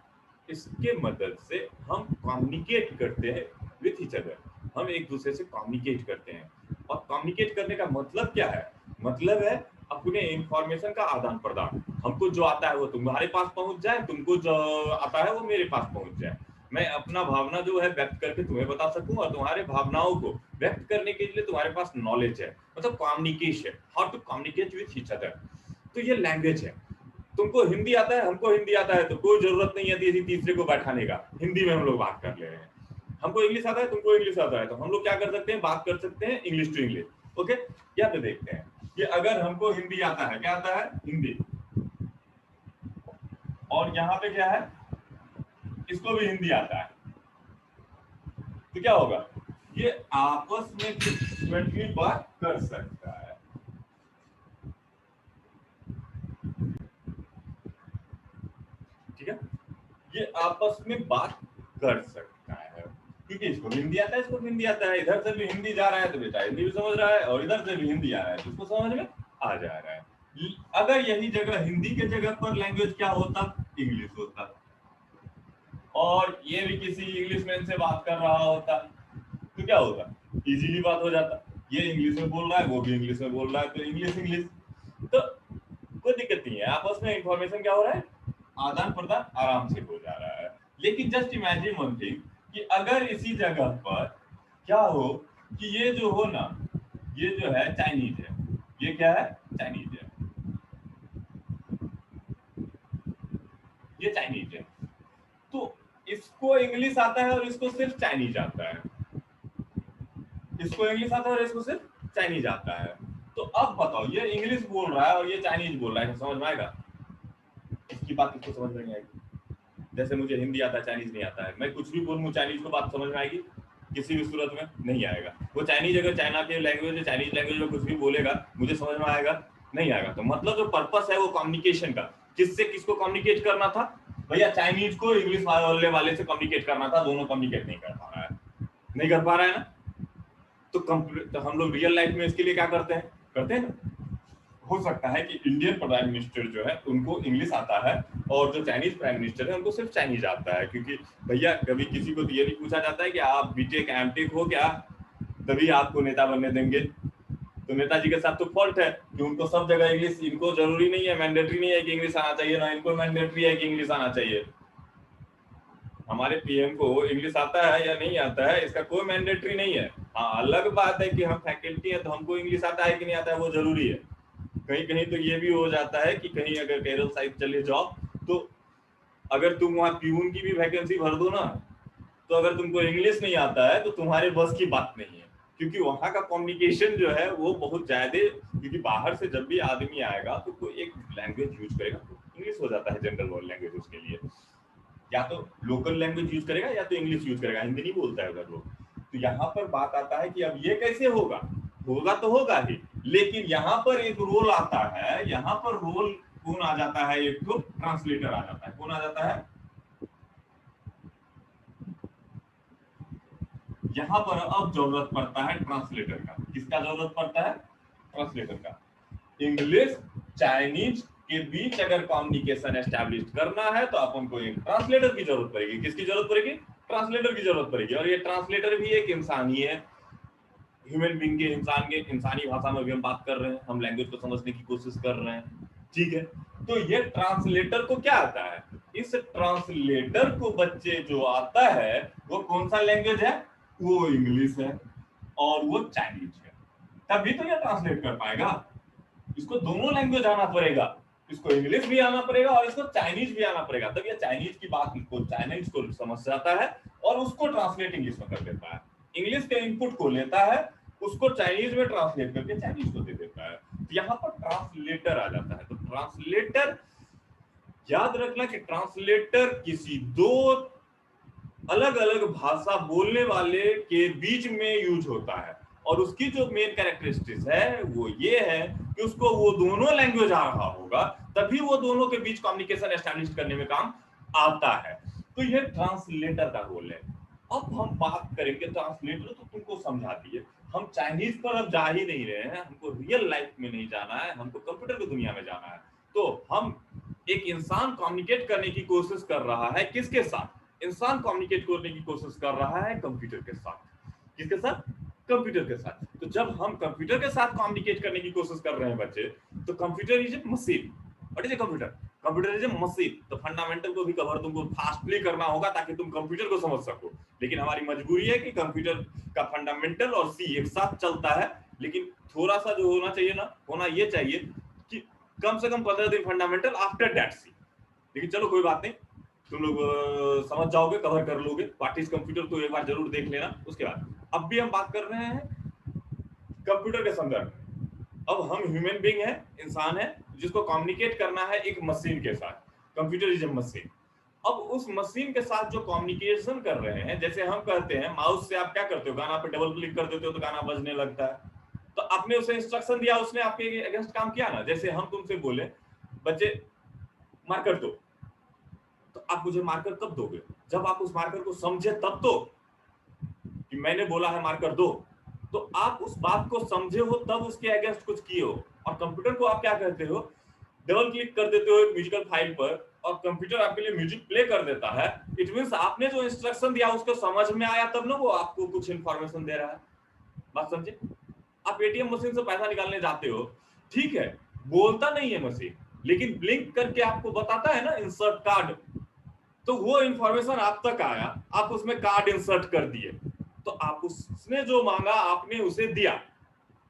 इसके मदद से हम कम्युनिकेट करते हैं विथ ईच अदर। हम एक दूसरे से कम्युनिकेट करते हैं। और कम्युनिकेट करने का मतलब क्या है? मतलब है अपने इंफॉर्मेशन का आदान प्रदान। हमको जो आता है वो तुम्हारे पास पहुंच जाए, तुमको जो आता है वो मेरे पास पहुंच जाए। मैं अपना भावना जो है व्यक्त करके तुम्हें बता सकूं, और तुम्हारे भावनाओं को व्यक्त करने के लिए तुम्हारे पास नॉलेज है, मतलब communication, how to communicate with each other. तो ये लैंग्वेज है। तुमको हिंदी आता है, हमको हिंदी आता है, तो कोई जरूरत नहीं है किसी तीसरे को बैठाने का, हिंदी में हम लोग बात कर ले रहे हैं। हमको इंग्लिश आता है, तुमको इंग्लिश आता है, तो हम लोग क्या कर सकते हैं? बात कर सकते हैं इंग्लिश टू इंग्लिश। ओके, क्या पे देखते हैं कि अगर हमको हिंदी आता है, क्या आता है? हिंदी। और यहाँ पे क्या है? इसको भी हिंदी आता है, तो क्या होगा? ये आपस में फ्लुएंटली बात कर सकता है। ठीक है, ये आपस में बात कर सकता है, क्योंकि इसको भी हिंदी आता है, इसको भी हिंदी आता है। इधर से भी हिंदी जा रहा है तो बेटा हिंदी भी समझ रहा है, और इधर से भी हिंदी आ रहा है तो उसको समझ में आ जा रहा है। अगर यही जगह हिंदी के जगह पर लैंग्वेज क्या होता? इंग्लिश होता। और ये भी किसी इंग्लिश मैन से बात कर रहा होता तो क्या होता? इजीली बात हो जाता। ये इंग्लिश में बोल रहा है, वो भी इंग्लिश में बोल रहा है, तो इंग्लिश इंग्लिश, तो कोई दिक्कत नहीं है। आपस में इंफॉर्मेशन क्या हो रहा है? आदान प्रदान आराम से हो जा रहा है। लेकिन जस्ट इमेजिन वन थिंग कि अगर इसी जगह पर क्या हो कि ये जो हो ना, ये जो है चाइनीज है, ये क्या है, चाइनीज है, ये चाइनीज है। तो इसको इंग्लिश आता है और इसको सिर्फ चाइनीज आता है, इसको इंग्लिश आता है और इसको सिर्फ चाइनीज आता है। तो अब बताओ, ये इंग्लिश बोल रहा है और ये चाइनीज बोल रहा है, समझ में आएगा? इसकी बात इसको समझ में नहीं आएगी। जैसे मुझे हिंदी आता है, चाइनीज नहीं आता है, मैं कुछ भी बोलूँ चाइनीज को, बात समझ में आएगी? किसी भी सूरत में नहीं आएगा। वो चाइनीज अगर चाइना के लैंग्वेज, चाइनीज लैंग्वेज में कुछ भी बोलेगा, मुझे समझ में आएगा? नहीं आएगा। तो मतलब जो पर्पस है वो कम्युनिकेशन का, किससे किसको कम्युनिकेट करना था भैया? चाइनीज को इंग्लिश बोलने वाले से कम्युनिकेट करना था। दोनों कम्युनिकेट नहीं कर पा रहा है, नहीं कर पा रहा है ना। तो हम लोग रियल लाइफ में इसके लिए क्या करते हैं, करते हैं ना। हो सकता है कि इंडियन प्राइम मिनिस्टर जो है उनको इंग्लिश आता है और जो चाइनीज प्राइम मिनिस्टर है उनको सिर्फ चाइनीज आता है, क्योंकि भैया कभी किसी को तो ये नहीं पूछा जाता है कि आप बीटेक एमटेक हो क्या, तभी आपको नेता बनने देंगे। तो नेताजी के साथ तो फॉल्ट है कि उनको सब जगह इंग्लिश, इनको जरूरी नहीं है, मैंडेटरी नहीं है कि इंग्लिश आना चाहिए, ना इनको मैंडेटरी है कि इंग्लिश आना चाहिए। हमारे पीएम को इंग्लिश आता है या नहीं आता है इसका कोई मैंडेटरी नहीं है। हाँ, अलग बात है कि हम फैकल्टी है तो हमको इंग्लिश आता है कि नहीं आता है वो जरूरी है। कहीं कहीं तो ये भी हो जाता है कि कहीं अगर केरल साइड चले जाओ तो अगर तुम वहां प्यून की भी वैकेंसी भर दो ना, तो अगर तुमको इंग्लिश नहीं आता है तो तुम्हारे बस की बात नहीं है, क्योंकि वहां का कम्युनिकेशन जो है वो बहुत ज्यादा, क्योंकि बाहर से जब भी आदमी आएगा तो कोई एक लैंग्वेज यूज करेगा, तो इंग्लिश हो जाता है जनरल लैंग्वेज उसके लिए। या तो लोकल लैंग्वेज यूज करेगा या तो इंग्लिश यूज करेगा, हिंदी नहीं बोलता है उधर लोग। तो यहाँ पर बात आता है कि अब ये कैसे होगा, होगा तो होगा ही, लेकिन यहाँ पर एक रोल आता है, यहाँ पर रोल कौन आ जाता है, एक तो ट्रांसलेटर आ जाता है। कौन आ जाता है? यहाँ पर अब जरूरत पड़ता है ट्रांसलेटर का। किसका जरूरत पड़ता है? ट्रांसलेटर का। इंग्लिश चाइनीज के बीच अगर कम्युनिकेशन एस्टैब्लिश करना है तो अपन को एक ट्रांसलेटर की जरूरत पड़ेगी। किसकी जरूरत पड़ेगी? ट्रांसलेटर की जरूरत पड़ेगी। और ये ट्रांसलेटर भी एक इंसान ही है, ह्यूमन बीइंग के, इंसान के, इंसानी भाषा में भी हम बात कर रहे हैं, हम लैंग्वेज को समझने की कोशिश कर रहे हैं, ठीक है। तो ये ट्रांसलेटर को क्या आता है? इस ट्रांसलेटर को बच्चे जो आता है वो कौन सा लैंग्वेज है? वो इंग्लिश है और वो चाइनीज है, तभी तो ये ट्रांसलेट कर पाएगा। इसको दोनों लैंग्वेज आना पड़ेगा, इसको इंग्लिश भी आना पड़ेगा और इसको चाइनीज भी आना पड़ेगा, तब ये चाइनीज की बात को, चाइनीज को समझ जाता है और उसको ट्रांसलेट इंग्लिश में कर देता है। इंग्लिश के इनपुट को लेता है, उसको चाइनीज में ट्रांसलेट करके चाइनीज को दे देता है। तो यहाँ पर ट्रांसलेटर आ जाता है। तो ट्रांसलेटर, याद रखना कि ट्रांसलेटर किसी दो अलग अलग भाषा बोलने वाले के बीच में यूज होता है, और उसकी जो मेन कैरेक्टरिस्टिक्स है वो ये है कि उसको वो दोनों लैंग्वेज आ रहा होगा, तभी वो दोनों के बीच कम्युनिकेशन एस्टैब्लिश करने में काम आता है। तो ये ट्रांसलेटर का रोल है। अब हम बात करेंगे ट्रांसलेटर, तो तुमको समझा दिए, हम चाइनीज पर अब जा ही नहीं रहे हैं, हमको रियल लाइफ में नहीं जाना है, हमको कंप्यूटर की दुनिया में जाना है। तो हम, एक इंसान कम्युनिकेट करने की कोशिश कर रहा है, किसके साथ? इंसान कम्युनिकेट करने की कोशिश कर रहा है कंप्यूटर के साथ। किसके साथ? कंप्यूटर के साथ। तो जब हम कंप्यूटर के साथ कम्युनिकेट करने की कोशिश कर रहे हैं बच्चे, तो computer is a machine. What is a computer? Computer is a machine. तो फंडामेंटल को भी कवर तुमको फास्टली करना होगा ताकि तुम कंप्यूटर को समझ सको। लेकिन हमारी मजबूरी है कि कंप्यूटर का फंडामेंटल और सी एक साथ चलता है, लेकिन थोड़ा सा जो होना चाहिए ना, होना ये चाहिए कि कम से कम 15 दिन फंडामेंटल, आफ्टर दैट सी। लेकिन चलो कोई बात नहीं, तुम लोग समझ जाओगे, कवर कर लोगे। व्हाट इज कंप्यूटर तो एक बार जरूर देख लेना। उसके बाद अब भी हम बात कर रहे हैं कंप्यूटर के संदर्भ में। अब हम ह्यूमन बीइंग है, इंसान है, जिसको कम्युनिकेट करना है एक मशीन के साथ। Computer is a machine. अब उस मशीन के साथ जो कम्युनिकेशन कर रहे हैं, जैसे हम कहते हैं माउस से आप क्या करते हो, गाना पे डबल क्लिक कर देते हो तो गाना बजने लगता है। तो आपने उसे इंस्ट्रक्शन दिया, उसने आपके अगेंस्ट काम किया ना। जैसे हम तुमसे बोले बच्चे मार्कर दो, तो आप मुझे मार्कर कब दोगे? जब आप उस मार्कर को समझे तब तो, कि मैंने बोला है मार्कर दो, तो आप उस बात को समझे हो तब उसके अगेंस्ट कुछ किए हो। और कंप्यूटर को आप क्या कहते हो? डबल क्लिक कर देते हो एक म्यूजिकल फाइल पर और कंप्यूटर आपके लिए म्यूजिक प्ले कर देता है। इट मींस आपने जो इंस्ट्रक्शन दिया उसको समझ में आया तब ना वो आपको कुछ इंफॉर्मेशन दे रहा है। बात समझे? आप एटीएम मशीन से पैसा निकालने जाते हो, ठीक है, बोलता नहीं है मशीन, लेकिन ब्लिंक करके आपको बताता है ना इंसर्ट कार्ड। तो वो इंफॉर्मेशन आप तक आया, आप उसमें कार्ड इंसर्ट कर दिए, तो आप उसने जो मांगा आपने उसे दिया,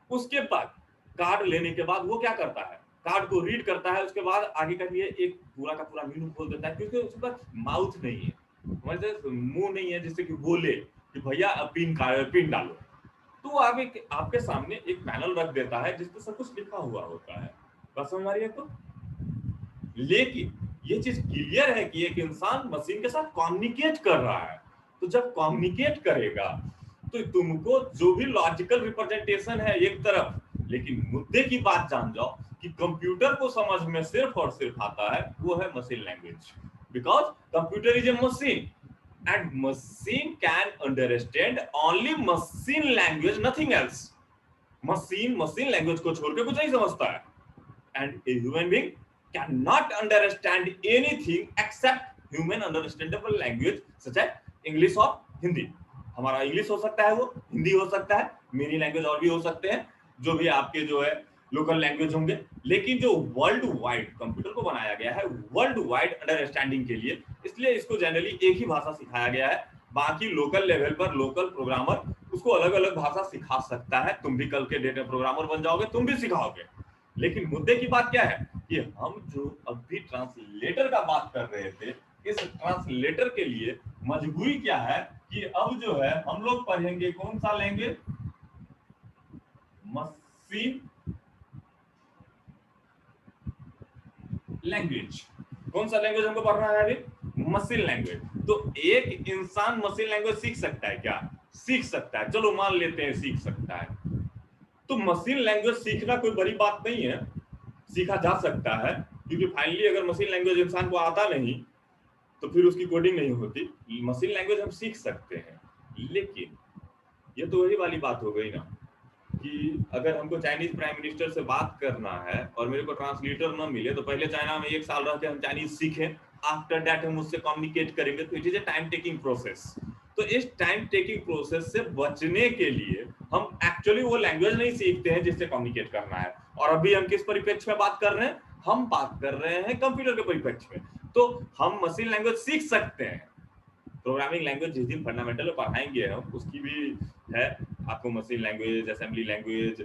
उसके बाद कार्ड लेने के बाद वो क्या करता है, कार्ड को रीड करता है, उसके बाद आगे का लिए एक पूरा का पूरा मेनू खोल देता है, क्योंकि उसके पास माउथ नहीं है, हमारे पास मुंह नहीं है जिससे कि बोले कि भैया पिन का पिन डालो। तो वो आपके सामने एक पैनल रख देता है जिस पे सब कुछ लिखा हुआ होता है। बात समझ आ रही है आपको? लेकिन ये चीज क्लियर है कि एक इंसान मशीन के साथ कम्युनिकेट कर रहा है। तो जब कम्युनिकेट करेगा तो तुमको जो भी लॉजिकल रिप्रेजेंटेशन है एक तरफ, लेकिन मुद्दे की बात जान जाओ कि कंप्यूटर को समझ में सिर्फ और सिर्फ आता है वो है machine language, because computer is a machine and machine can understand only machine language, nothing else. Machine language को छोड़ के कुछ नहीं समझता है, and a human being cannot understand anything except human understandable language such as English और हिंदी। हमारा English हो सकता है, वो हिंदी हो सकता है, मेरी लैंग्वेज और भी हो सकते हैं, जो भी आपके जो है लोकल लैंग्वेज होंगे। लेकिन जो वर्ल्ड वाइड कंप्यूटर को बनाया गया है वर्ल्ड वाइड अंडरस्टैंडिंग के लिए, इसलिए इसको जनरली एक ही भाषा सिखाया गया है। बाकी लोकल लेवल पर लोकल प्रोग्रामर उसको अलग अलग भाषा सिखा सकता है। तुम भी कल के डेट में प्रोग्रामर बन जाओगे, तुम भी सिखाओगे। लेकिन मुद्दे की बात क्या है कि हम जो अभी ट्रांसलेटर का बात कर रहे थे, इस ट्रांसलेटर के लिए मजबूरी क्या है कि अब जो है हम लोग पढ़ेंगे कौन सा लैंग्वेज, मशीन लैंग्वेज। कौन सा लैंग्वेज हमको पढ़ना है अभी? Machine language. तो एक इंसान मशीन लैंग्वेज सीख सकता है क्या? सीख सकता है, चलो मान लेते हैं सीख सकता है। तो मशीन लैंग्वेज सीखना कोई बड़ी बात नहीं है, सीखा जा सकता है, क्योंकि फाइनली अगर मशीन लैंग्वेज इंसान को आता नहीं तो फिर उसकी कोडिंग नहीं होती। मशीन लैंग्वेज हम सीख सकते हैं, लेकिन ये तो वही वाली बात हो गई ना कि अगर हमको चाइनीज प्राइम मिनिस्टर से बात करना है और मेरे को ट्रांसलेटर ना मिले, तो पहले चाइना में 1 साल रह के हम चाइनीज सीखें, आफ्टर दैट हम उससे कम्युनिकेट करेंगे, तो it is a time taking process. तो इस टाइम टेकिंग प्रोसेस से बचने के लिए हम एक्चुअली वो लैंग्वेज नहीं सीखते हैं जिससे कम्युनिकेट करना है। और अभी हम किस परिप्रेक्ष्य में बात कर रहे हैं? हम बात कर रहे हैं कंप्यूटर के परिप्रेक्ष्य में। तो हम मशीन लैंग्वेज सीख सकते हैं। प्रोग्रामिंग लैंग्वेज जिस दिन फंडामेंटल में पढ़ाएंगे हम, उसकी भी है आपको, machine language, assembly language,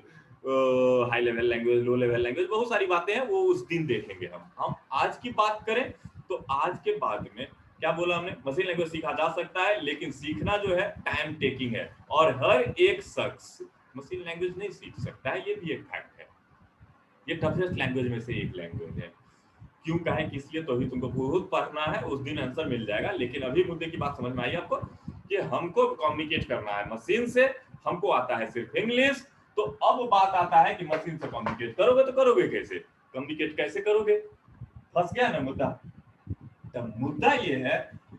high level language, low level language, बहुत सारी बातें हैं, वो उस दिन देखेंगे हम आज की बात करें तो आज के बाद में क्या बोला हमने? मशीन लैंग्वेज सीखा जा सकता है, लेकिन सीखना जो है टाइम टेकिंग है, और हर एक शख्स मशीन लैंग्वेज नहीं सीख सकता है, ये भी एक फैक्ट है। ये टफेस्ट लैंग्वेज में से एक लैंग्वेज है। क्यों कहे कि इसलिए तो अभी तुमको बहुत पढ़ना है, उस दिन आंसर मिल जाएगा। लेकिन अभी मुद्दे की बात समझ में आई आपको कि हमको कम्युनिकेट करना है मशीन से, हमको आता है सिर्फ इंग्लिश। तो अब बात आता है कि मशीन से कम्युनिकेट करोगे तो करोगे कैसे, कम्युनिकेट कैसे करोगे? फंस गया ना मुद्दा। तो मुद्दा ये है,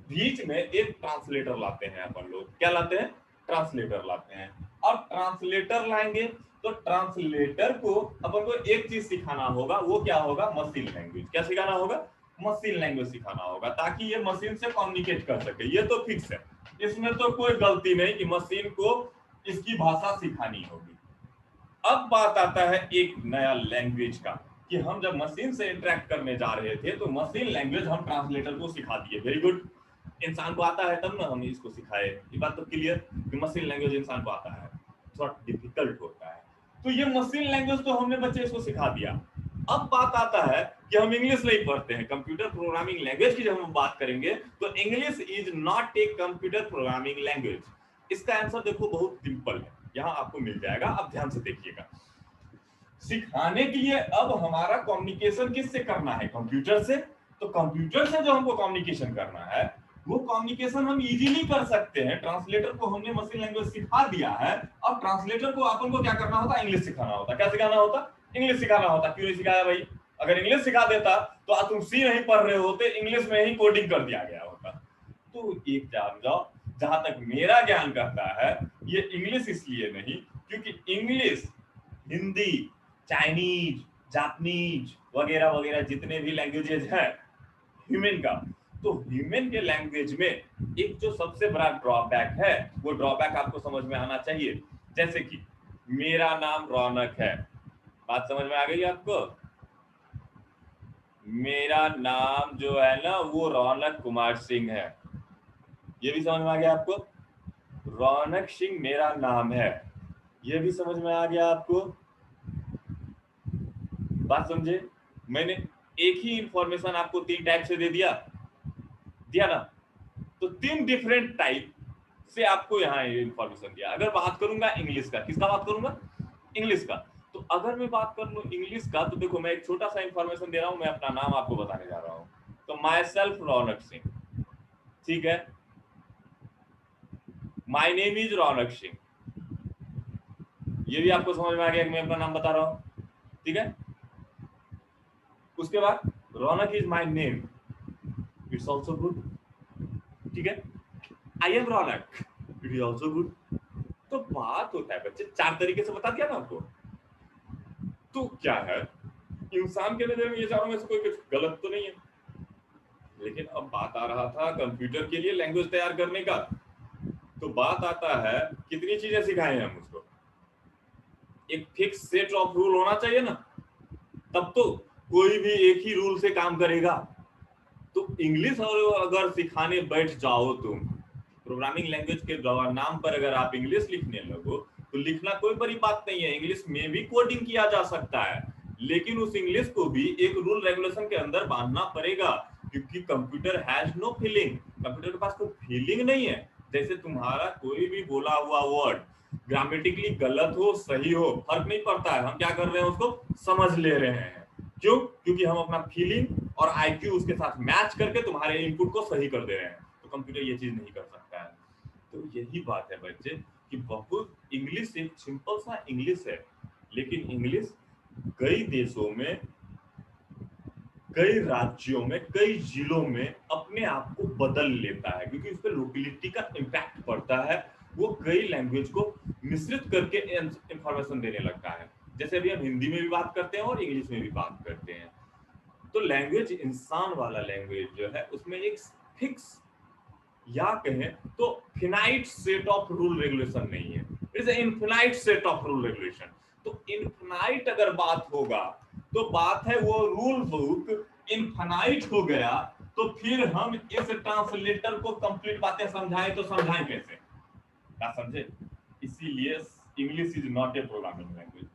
बीच में एक ट्रांसलेटर लाते हैं अपन लोग। क्या लाते हैं? ट्रांसलेटर लाते हैं। और ट्रांसलेटर लाएंगे तो ट्रांसलेटर को अपन को एक चीज सिखाना होगा, वो क्या होगा? Machine language. क्या सिखाना होगा? मशीन लैंग्वेज सिखाना होगा, ताकि ये मशीन से कम्युनिकेट कर सके। ये तो फिक्स है, इसमें तो कोई गलती नहीं कि मशीन को इसकी भाषा सिखानी होगी। अब बात आता है एक नया लैंग्वेज का, कि हम जब मशीन से इंटरेक्ट करने जा रहे थे तो मशीन लैंग्वेज हम ट्रांसलेटर को सिखा दिए। वेरी गुड, इंसान को आता है तब ना हम इसको सिखाए। ये बात तो क्लियर कि मशीन लैंग्वेज इंसान को आता है, थोड़ा डिफिकल्ट होता है। तो ये मशीन लैंग्वेज तो हमने बच्चे इसको सिखा दिया। अब बात आता है कि हम इंग्लिश नहीं पढ़ते हैं, कंप्यूटर प्रोग्रामिंग लैंग्वेज की जब हम बात करेंगे तो English is not a computer programming language. इसका आंसर देखो बहुत सिंपल है, यहाँ आपको मिल जाएगा, आप ध्यान से देखिएगा। सिखाने के लिए अब हमारा कम्युनिकेशन किससे करना है? कंप्यूटर से। तो कंप्यूटर से जो हमको कम्युनिकेशन करना है, वो कम्युनिकेशन हम इजीली कर सकते हैं। ट्रांसलेटर को हमने मशीन लैंग्वेज सिखा दिया है, अब ट्रांसलेटर को अपन को क्या करना होता? इंग्लिश सिखाना होता। क्या सिखाना होता? इंग्लिश सिखाना होता। क्यों नहीं सिखाया भाई? अगर इंग्लिश सिखा देता तो आज तुम सी नहीं पढ़ रहे होते, इंग्लिश में ही कोडिंग कर दिया गया होता। तो एक जान जाओ, जहां तक मेरा ज्ञान कहता है, ये इंग्लिश इसलिए नहीं क्योंकि इंग्लिश, हिंदी, चाइनीज, जापानीज वगैरह वगैरह जितने भी लैंग्वेजेस हैं ह्यूमन का, तो ह्यूमन के लैंग्वेज में एक जो सबसे बड़ा ड्रॉबैक है, वो ड्रॉबैक आपको समझ में आना चाहिए। जैसे कि मेरा नाम रौनक है, बात समझ में आ गई आपको? मेरा नाम जो है ना वो रौनक कुमार सिंह है, ये भी समझ में आ गया आपको? रौनक सिंह मेरा नाम है, ये भी समझ में आ गया आपको? बात समझे? मैंने एक ही इंफॉर्मेशन आपको 3 टाइप से दे दिया ना, तो 3 डिफरेंट टाइप से आपको यहाँ इंफॉर्मेशन दिया। अगर बात करूंगा इंग्लिश का, किसका बात करूंगा? इंग्लिश का। तो अगर मैं बात कर लूं इंग्लिश का, तो देखो मैं एक छोटा सा इंफॉर्मेशन दे रहा हूं, मैं अपना नाम आपको बताने जा रहा हूं। तो माई सेल्फ रौनक सिंह, ठीक है, माई नेम इज रौनक सिंह, ये भी आपको समझ में आ गया कि मैं अपना नाम बता रहा हूं, ठीक है। उसके बाद Raunak is my name, it's also good, ठीक है। I am Raunak, it is also good. तो बात होता है बच्चे, 4 तरीके से बता दिया ना आपको। तो क्या है, इंसान के नजर में ये चारों में से कोई कुछ गलत तो नहीं है, लेकिन अब बात आ रहा था कंप्यूटर के लिए लैंग्वेज तैयार करने का। तो बात आता है कितनी चीजें सिखाए हैं हम उसको, एक फिक्स सेट ऑफ रूल होना चाहिए ना, तब तो कोई भी एक ही रूल से काम करेगा। तो इंग्लिश और अगर सिखाने बैठ जाओ तुम, प्रोग्रामिंग लैंग्वेज के नाम पर अगर आप इंग्लिश लिखने लगो, तो लिखना कोई बड़ी बात नहीं है, इंग्लिश में भी कोडिंग किया जा सकता है, लेकिन उस इंग्लिश को भी एक रूल रेगुलेशन के अंदर बांधना पड़ेगा, क्योंकि computer has no feeling, computer के पास कोई फीलिंग नहीं है। जैसे तुम्हारा कोई भी बोला हुआ वर्ड ग्रामेटिकली गलत हो सही हो फर्क नहीं पड़ता है, हम क्या कर रहे हैं उसको समझ ले रहे हैं। क्यों? क्योंकि हम अपना फीलिंग और आईक्यू उसके साथ मैच करके तुम्हारे इनपुट को सही कर दे रहे हैं। तो कंप्यूटर ये चीज नहीं कर सकता है। तो यही बात है बच्चे कि बहुत इंग्लिश एक सिंपल सा इंग्लिश है, लेकिन इंग्लिश कई देशों में, कई राज्यों में, कई जिलों में अपने आप को बदल लेता है, क्योंकि उस पर लोकेलिटी का इम्पैक्ट पड़ता है। वो कई लैंग्वेज को मिश्रित करके इंफॉर्मेशन देने लगता है। जैसे अभी हम हिंदी में भी बात करते हैं और इंग्लिश में भी बात करते हैं। तो लैंग्वेज, इंसान वाला लैंग्वेज जो है, उसमें एक फिक्स या कहें तो finite set of rule regulation नहीं है, it's infinite set of rule regulation. तो इनफिनाइट अगर बात होगा तो बात है वो रूल बुक इनफिनाइट हो गया, तो फिर हम इस ट्रांसलेटर को कंप्लीट बातें समझाएं तो समझाएं कैसे? क्या समझे? इसीलिए English is not a programming language.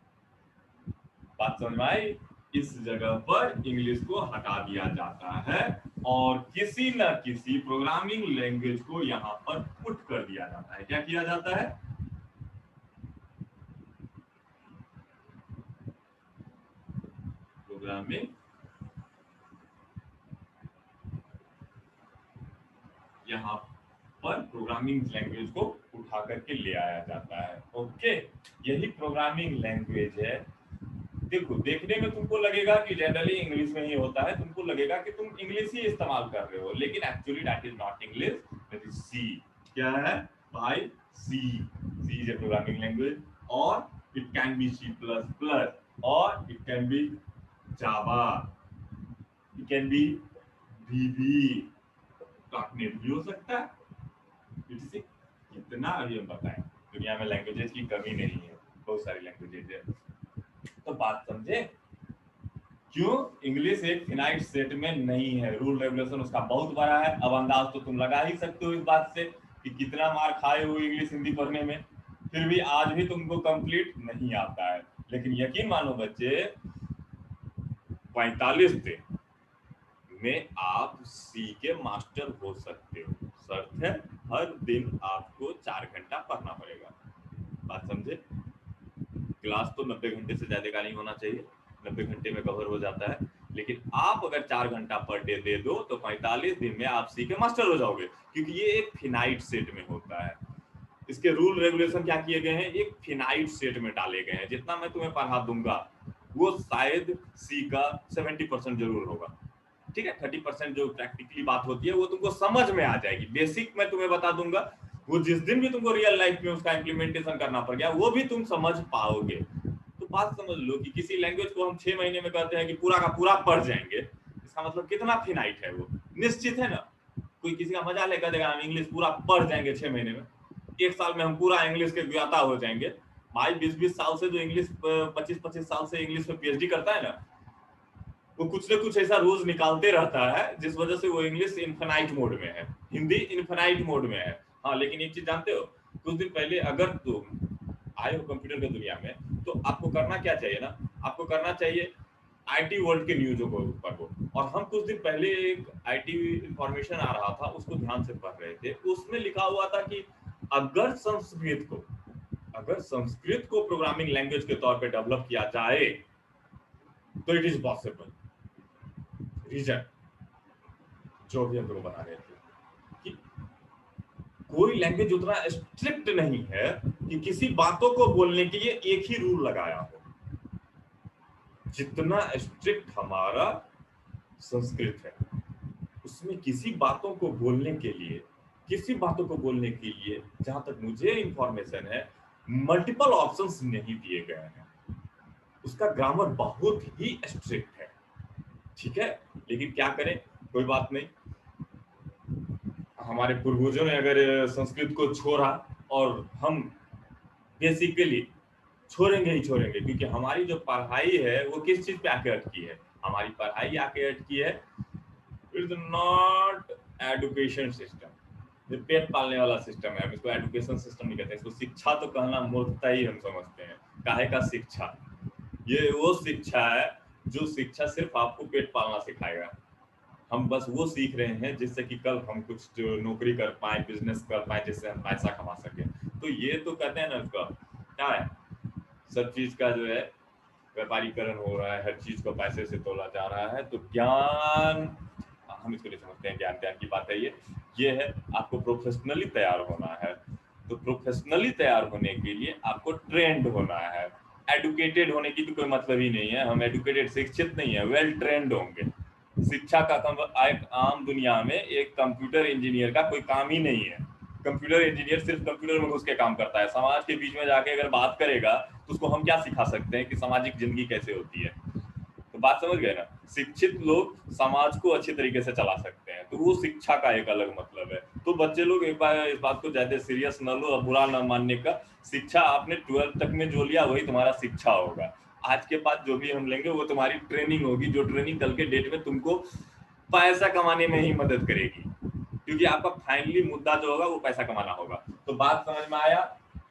बात समझ में आई? इस जगह पर इंग्लिश को हटा दिया जाता है और किसी न किसी प्रोग्रामिंग लैंग्वेज को यहां पर पुट कर दिया जाता है। क्या किया जाता है? प्रोग्रामिंग, यहां पर प्रोग्रामिंग लैंग्वेज को उठा करके ले आया जाता है। ओके, यही प्रोग्रामिंग लैंग्वेज है। देखो, देखने में तुमको लगेगा कि जनरली इंग्लिश में ही होता है, तुमको लगेगा कि तुम इंग्लिश ही इस्तेमाल कर रहे हो, लेकिन actually that is not English, that is C. क्या है भाई? C. C is a programming language, और it can be C plus plus, और it can be Java, it can be VB, dot net भी हो सकता है। कितना अभी हम बताएं, दुनिया में लैंग्वेजेस की कमी नहीं है, बहुत सारी लैंग्वेजेस है। तो बात समझे क्यों इंग्लिश एक फिनाइट सेट में नहीं है, रूल रेगुलेशन उसका बहुत बड़ा है। अब अंदाज तो तुम लगा ही सकते हो इस बात से कि कितना मार खाए हो इंग्लिश हिंदी पढ़ने में, फिर भी आज भी तुमको कंप्लीट नहीं आता है। लेकिन यकीन मानो बच्चे, 45 दिन में आप सी के मास्टर हो सकते हो। शर्त है हर दिन आपको 4 घंटा पढ़ना पड़ेगा। बात समझे? क्लास तो 90 घंटे से ज्यादा का नहीं होना चाहिए, 90 घंटे में कवर हो जाता है, लेकिन आप अगर 4 घंटा पर डे दे दो तो 45 दिन में आप सी के मास्टर हो जाओगे, क्योंकि ये एक फिनाइट सेट में होता है। इसके रूल रेगुलेशन क्या किए गए हैं? एक फिनाइट सेट में डाले गए हैं। जितना मैं तुम्हें पढ़ा दूंगा वो शायद सी का 70% जरूर होगा, ठीक है। 30% जो प्रैक्टिकली बात होती है वो तुमको समझ में आ जाएगी, बेसिक मैं तुम्हें बता दूंगा, वो जिस दिन भी तुमको रियल लाइफ में उसका इम्प्लीमेंटेशन करना पड़ गया वो भी तुम समझ पाओगे। तो बात समझ लो कि किसी लैंग्वेज को हम 6 महीने में कहते हैं कि पूरा का पूरा पढ़ जाएंगे, इसका मतलब कितना फिनाइट है वो, निश्चित है ना। कोई किसी का मजा लेकर देगा हम इंग्लिश पूरा पढ़ जाएंगे 6 महीने में, 1 साल में हम पूरा इंग्लिश के ज्ञाता हो जाएंगे। भाई 20-20 साल से जो इंग्लिश, 25-25 साल से इंग्लिश में पीएचडी करता है ना, वो कुछ ना कुछ ऐसा रोज निकालते रहता है जिस वजह से वो इंग्लिश इनफिनाइट मोड में है, हिंदी इनफिनाइट मोड में है। हाँ, लेकिन एक चीज जानते हो, कुछ दिन पहले अगर तुम आए हो कंप्यूटर की दुनिया में, तो आपको करना क्या चाहिए ना, आपको करना चाहिए आईटी वर्ल्ड के न्यूज़ों को पढ़ो। और हम कुछ दिन पहले एक आईटी इंफॉर्मेशन आ रहा था, उसको ध्यान से पढ़ रहे थे। उसमें लिखा हुआ था कि अगर संस्कृत को अगर संस्कृत को प्रोग्रामिंग लैंग्वेज के तौर पे डेवलप किया जाए तो इट इज पॉसिबल। रीजन जो भी हम लोग बना रहे थे कि कोई लैंग्वेज उतना स्ट्रिक्ट नहीं है कि किसी बातों को बोलने के लिए एक ही रूल लगाया हो, जितना स्ट्रिक्ट हमारा संस्कृत है। उसमें किसी बातों को बोलने के लिए जहां तक मुझे इंफॉर्मेशन है मल्टीपल ऑप्शंस नहीं दिए गए हैं। उसका ग्रामर बहुत ही स्ट्रिक्ट है, ठीक है। लेकिन क्या करें, कोई बात नहीं। हमारे पूर्वजों ने अगर संस्कृत को छोड़ा, और हम बेसिकली छोड़ेंगे ही छोड़ेंगे, क्योंकि हमारी जो पढ़ाई है वो किस चीज पे आके अटकी है। हमारी पढ़ाई आके अटकी है, इट्स नॉट एजुकेशन सिस्टम, जो पेट पालने वाला सिस्टम है। हम इसको एजुकेशन सिस्टम नहीं कहते, इसको शिक्षा तो कहना मूर्खता ही हम समझते हैं। काहे का शिक्षा? ये वो शिक्षा है जो शिक्षा सिर्फ आपको पेट पालना सिखाएगा। हम बस वो सीख रहे हैं जिससे कि कल हम कुछ जो नौकरी कर पाए, बिजनेस कर पाए, जिससे हम पैसा कमा सके। तो ये तो कहते हैं ना, उसका क्या है, सब चीज का जो है व्यापारीकरण हो रहा है, हर चीज को पैसे से तोला जा रहा है। तो ज्ञान हम इसको नहीं समझते हैं, ज्ञान ज्ञान की बात है। ये है आपको प्रोफेशनली तैयार होना है। तो प्रोफेशनली तैयार होने के लिए आपको ट्रेंड होना है। एडुकेटेड होने की तो कोई मतलब ही नहीं है। हम एडुकेटेड शिक्षित नहीं है, वेल ट्रेंड होंगे। शिक्षा का एक आम दुनिया में एक कंप्यूटर इंजीनियर का कोई काम ही नहीं है। कंप्यूटर इंजीनियर सिर्फ कंप्यूटर में घुस के काम करता है। समाज के बीच में जाके अगर बात करेगा तो उसको हम क्या सिखा सकते हैं कि सामाजिक जिंदगी कैसे होती है। तो बात समझ गए ना। शिक्षित लोग समाज को अच्छे तरीके से चला सकते हैं, तो वो शिक्षा का एक अलग मतलब है। तो बच्चे लोग एक बार इस बात को ज्यादा सीरियस न लो और बुरा न मानने का। शिक्षा आपने 12th तक में जो लिया वही तुम्हारा शिक्षा होगा। आज के बाद जो भी हम लेंगे वो तुम्हारी ट्रेनिंग होगी, जो ट्रेनिंग कल के डेट में तुमको पैसा कमाने में ही मदद करेगी, क्योंकि आपका फाइनली मुद्दा जो होगा वो पैसा कमाना होगा। तो बात समझ में आया?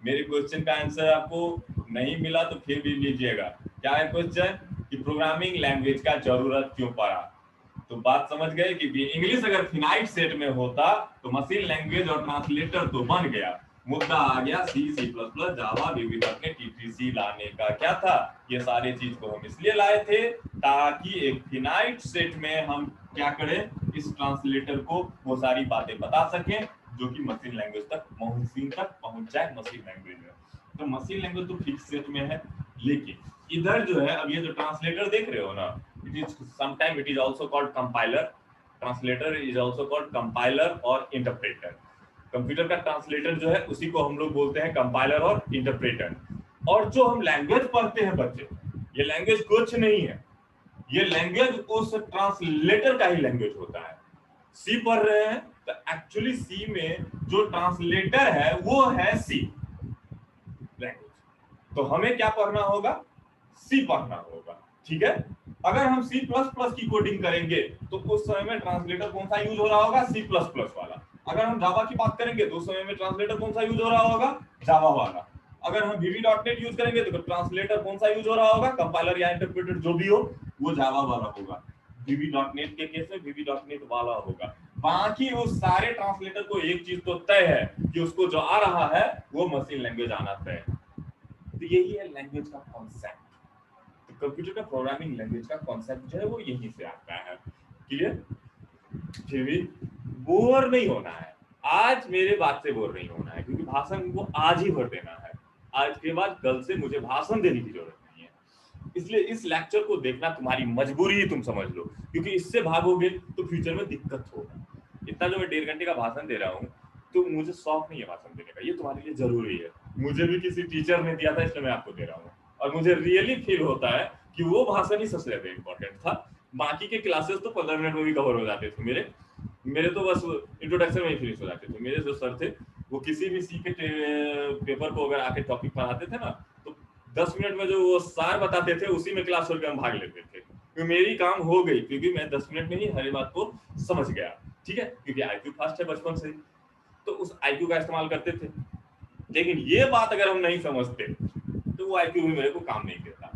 मेरे क्वेश्चन का आंसर आपको नहीं मिला तो फिर भी लीजिएगा। क्या है क्वेश्चन कि प्रोग्रामिंग लैंग्वेज का जरूरत क्यों पड़ा? तो बात समझ गए कि इंग्लिश अगर फिनाइट सेट में होता तो मशीन लैंग्वेज और ट्रांसलेटर तो बन गया। मुद्दा आ गया सी, सी प्लस प्लस, जावा, VB .NET, TTC लाने का क्या था? ये सारे चीज को हम इसलिए लाए थे ताकि एक फिनाइट सेट में हम क्या करें, इस ट्रांसलेटर को वो सारी बातें बता सकें जो कि मशीन लैंग्वेज तक पहुंच जाए मशीन लैंग्वेज में। तो मशीन लैंग्वेज तो फिक्स सेट में है, लेकिन इधर जो है, अब ये जो ट्रांसलेटर देख रहे हो ना, it is sometime it is also called compiler. Translator is also called compiler और इंटरप्रेटर। कंप्यूटर का ट्रांसलेटर जो है उसी को हम लोग बोलते हैं कंपाइलर और इंटरप्रेटर। और जो हम लैंग्वेज पढ़ते हैं बच्चे, ये लैंग्वेज कुछ नहीं है, ये लैंग्वेज उस ट्रांसलेटर का ही लैंग्वेज होता है। सी पढ़ रहे हैं तो एक्चुअली सी में जो ट्रांसलेटर है वो है सी लैंग्वेज। तो हमें क्या पढ़ना होगा? सी पढ़ना होगा, ठीक है। अगर हम C++ की कोडिंग करेंगे तो उस समय में ट्रांसलेटर कौन सा यूज हो रहा होगा? C++ वाला। अगर हम जावा की बात करेंगे तो उस समय में ट्रांसलेटर कौन सा यूज हो रहा होगा? जावा वाला। अगर हम VB.NET यूज करेंगे तो ट्रांसलेटर कौन सा यूज हो रहा होगा? कंपाइलर या इंटरप्रेटर जो भी हो वो जावा वाला होगा। VB.NET के केस में VB.NET वाला होगा। बाकी उस सारे ट्रांसलेटर को एक चीज तो तय है कि उसको जो आ रहा है वो मशीन लैंग्वेज आना तय है। तो यही है लैंग्वेज का कॉन्सेप्ट। तो कंप्यूटर का प्रोग्रामिंग लैंग्वेज का कॉन्सेप्ट जो है वो यहीं से आता है। क्लियर? फिर भी बोर नहीं होना है। आज मेरे बात से बोर नहीं होना है, क्योंकि भाषण को आज ही भर देना है। आज के बाद कल से मुझे भाषण देने की जरूरत नहीं है। इसलिए इस लेक्चर को देखना तुम्हारी मजबूरी ही, तुम समझ लो, क्योंकि इससे भागोगे तो फ्यूचर में दिक्कत होगा। इतना जो मैं 1.5 घंटे का भाषण दे रहा हूँ, तो मुझे शौक नहीं है भाषण देने का, ये तुम्हारे लिए जरूरी है। मुझे भी किसी टीचर ने दिया था, इसलिए मैं आपको दे रहा हूँ। और मुझे रियली फील होता है कि वो भाषण ही सबसे ज्यादा इंपॉर्टेंट था। बाकी के क्लासेस तो 15 मिनट में भी कवर हो जाते थे मेरे तो बस इंट्रोडक्शन में ही फिनिश हो जाते थे। मेरे जो सर थे वो किसी भी सी के पेपर को अगर आके टॉपिक पढ़ाते थे ना, तो 10 मिनट में जो वो सार बताते थे उसी में क्लास छोड़ के हम भाग लेते थे। तो मेरी काम हो गई, क्योंकि मैं 10 मिनट में ही हर बात को समझ गया, ठीक है। क्योंकि IQ फास्ट है बचपन से ही, तो उस IQ का इस्तेमाल करते थे। लेकिन ये बात अगर हम नहीं समझते तो वो IQ भी मेरे को काम नहीं देता।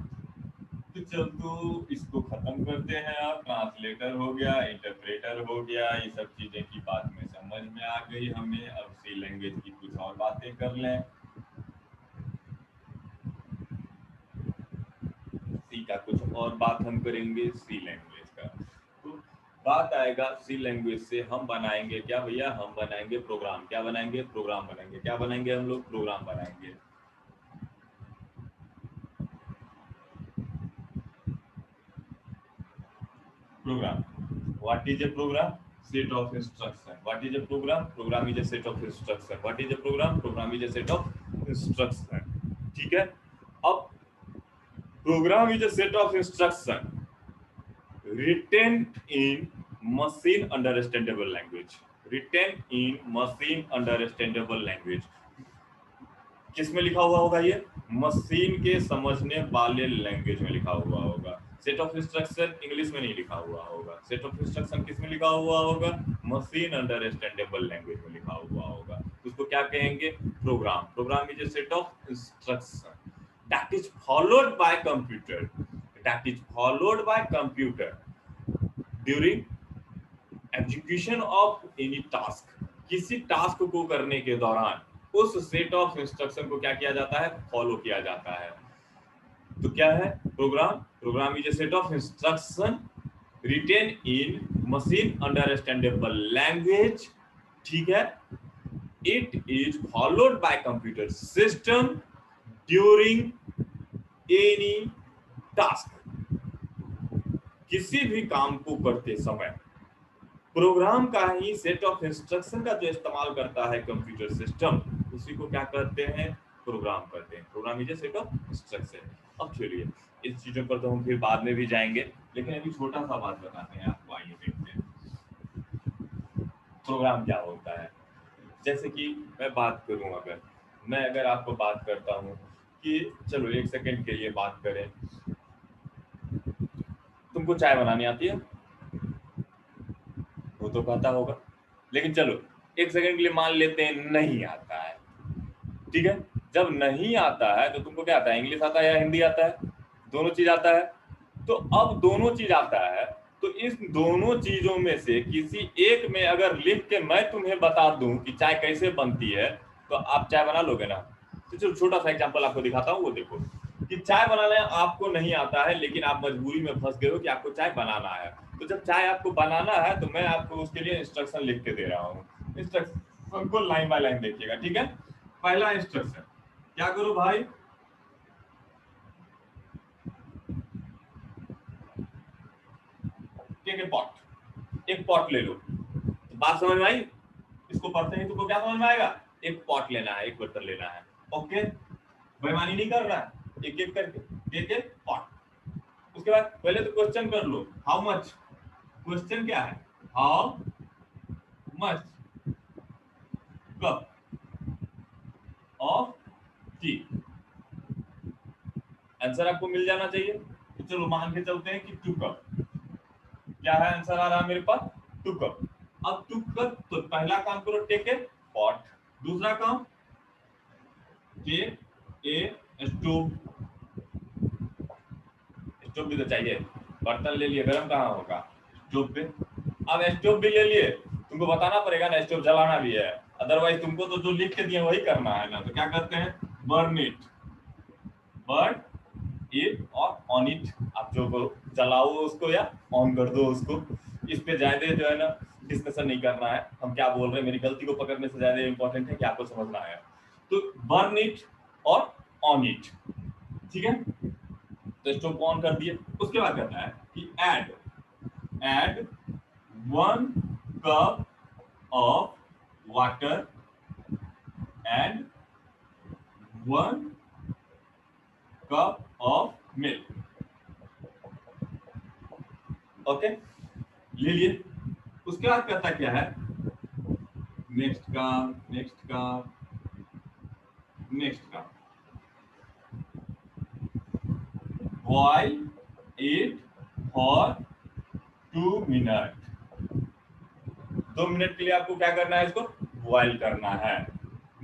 तो चल, तो इसको खत्म करते हैं। आप ट्रांसलेटर हो गया, इंटरप्रेटर हो गया, ये सब चीजें की बात में समझ में आ गई हमें। अब सी लैंग्वेज की कुछ और बातें कर लें। सी का कुछ और बात हम करेंगे, सी लैंग्वेज का। तो बात आएगा सी लैंग्वेज से हम बनाएंगे क्या भैया, हम बनाएंगे प्रोग्राम। क्या बनाएंगे? प्रोग्राम बनाएंगे। क्या बनाएंगे हम लोग? प्रोग्राम बनाएंगे। Program. What is a program? Set of instruction. What is a program? Program is a set of instruction. What is a program? Program is a set of instruction. ठीक है। अब program is a set of instruction written in machine understandable language. Written in machine understandable language. किस में लिखा हुआ होगा ये? Machine के समझने वाले लैंग्वेज में लिखा हुआ होगा। सेट ऑफ इंस्ट्रक्शन इंग्लिश में नहीं लिखा हुआ होगा। सेट ऑफ इंस्ट्रक्शन किस में लिखा हुआ होगा? मशीन अंडरस्टैंडेबल लैंग्वेज में लिखा हुआ होगा। उसको क्या कहेंगे? Program. Program is a set of instruction that is followed by computer, that is followed by computer during execution of any task. किसी टास्क को करने के दौरान उस सेट ऑफ इंस्ट्रक्शन को क्या किया जाता है? फॉलो किया जाता है। तो क्या है program? Program is a set of instruction written in machine understandable language. ठीक है। It is followed by computer system during any task. किसी भी काम को करते समय प्रोग्राम का ही सेट ऑफ इंस्ट्रक्शन का जो इस्तेमाल करता है कंप्यूटर सिस्टम, उसी को क्या करते हैं? प्रोग्राम करते हैं। Program is a set of instruction. अब चलिए इस चीजों पर तो हम फिर बाद में भी जाएंगे, लेकिन अभी छोटा सा बात बताते हैं आपको। आइए देखते हैं प्रोग्राम क्या होता है। जैसे कि मैं बात करूं, अगर आपको बात करता हूं कि चलो एक सेकंड के लिए बात करें, तुमको चाय बनानी आती है? वो तो पता होगा, लेकिन चलो एक सेकंड के लिए मान लेते हैं नहीं आता है। ठीक है। जब नहीं आता है तो तुमको क्या आता है? इंग्लिश आता है या हिंदी आता है? दोनों चीज आता है। तो अब दोनों चीज आता है, तो इस दोनों चीजों में से किसी एक में अगर लिख के मैं तुम्हें बता दूं कि चाय कैसे बनती है, तो आप चाय बना लोगे ना? तो चलो छोटा सा एग्जांपल आपको दिखाता हूँ। वो देखो कि चाय बनाना आपको नहीं आता है, लेकिन आप मजबूरी में फंस गए हो कि आपको चाय बनाना है। तो जब चाय आपको बनाना है तो मैं आपको उसके लिए इंस्ट्रक्शन लिख के दे रहा हूँ। इंस्ट्रक्शन को लाइन बाय लाइन देखिएगा। ठीक है। पहला इंस्ट्रक्शन क्या करो भाई? Take a pot. एक पॉट ले लो। तो बात समझ में आई? इसको पढ़ते ही तुमको क्या समझ में आएगा? एक पॉट लेना है, एक बर्तन लेना है। ओके, बेईमानी नहीं कर रहा है, एक एक करके टेक ए पॉट। उसके बाद पहले तो क्वेश्चन कर लो, हाउ मच। क्वेश्चन क्या है? How much cup of T. Answer आपको मिल जाना चाहिए। तो चलो मान के चलते हैं कि 2 कप। क्या है आंसर आ रहा है मेरे पास? 2 कप। अब 2 कप, तो पहला काम करो टेक ए पॉट। दूसरा काम टेक ए स्टोव। स्टोव भी तो चाहिए। बर्तन ले लिए, गर्म कहाँ होगा? स्टोव पे। अब स्टोव भी ले लिए, तुमको बताना पड़ेगा ना स्टोव जलाना भी है, अदरवाइज तुमको तो जो लिख के दिए वही करना है ना। तो क्या करते हैं? Burn it. बर्न इट और ऑन इट। आप जो करो, जलाओ उसको या ऑन कर दो उसको। इस पे ज्यादा जो है ना डिस्कशन नहीं करना है, हम क्या बोल रहे हैं मेरी गलती को पकड़ने से ज्यादा इंपॉर्टेंट है कि आपको समझना है। तो बर्न इट और ऑन इट। ठीक है। तो स्टोव को ऑन कर दिए। उसके बाद कहता है कि add 1 cup of water and 1 cup of milk. Okay, ले लिए। उसके बाद कहता क्या है? नेक्स्ट काम, नेक्स्ट काम, नेक्स्ट काम। Boil it for 2 minute. 2 minute के लिए आपको क्या करना है? इसको बॉयल करना है।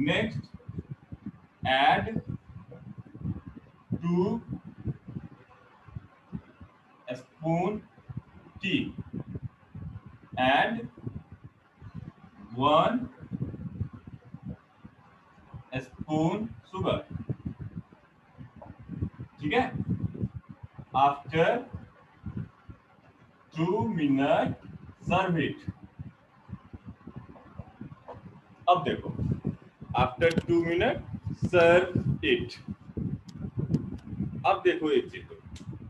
Next add 2 spoon tea and 1 spoon sugar. ठीक है, आफ्टर 2 मिनट सर्व इट. अब देखो, आफ्टर 2 मिनट सर्व इट. अब देखो एक चीज,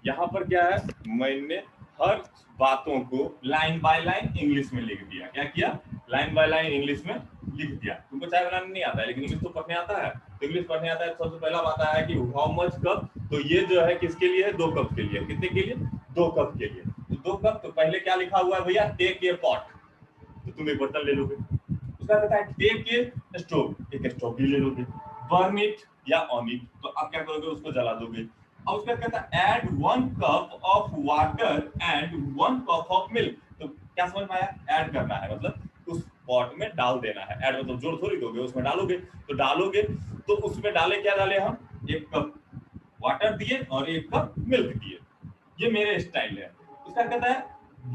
यहाँ पर क्या है, मैंने हर बातों को लाइन बाय लाइन इंग्लिश में लिख दिया. क्या किया, लाइन बाय लाइन इंग्लिश में लिख दिया. तुमको चाय बनाने नहीं आता है लेकिन इंग्लिश तो पढ़ने आता है. तो इंग्लिश पढ़ने आता है, सबसे पहला बात है कि हाउ मच कप. तो ये जो है किसके लिए है, 2 कप के लिए. कितने के लिए, 2 कप के लिए. तो 2 कप, तो पहले क्या लिखा हुआ है भैया, टेक ए पॉट. तो तुम एक बर्तन ले लोगे. उसका कहता है टेक ए स्टोव, एक स्टोव भी ले लोगे. बर्न इट या ऑन इट, तो आप क्या करोगे, उसको जला दोगे. और उसका कहता है add 1 cup of water and 1 cup of milk. तो क्या समझ में आया, ऐड करना है मतलब उस पॉट में डाल देना है. ऐड मतलब जोड़ थोड़ी दोगे, उसमें डालोगे. तो डालोगे तो उसमें डाले, क्या डाले हम, 1 कप वाटर दिए और 1 कप मिल्क दिए. ये मेरे स्टाइल है. उसका कहता है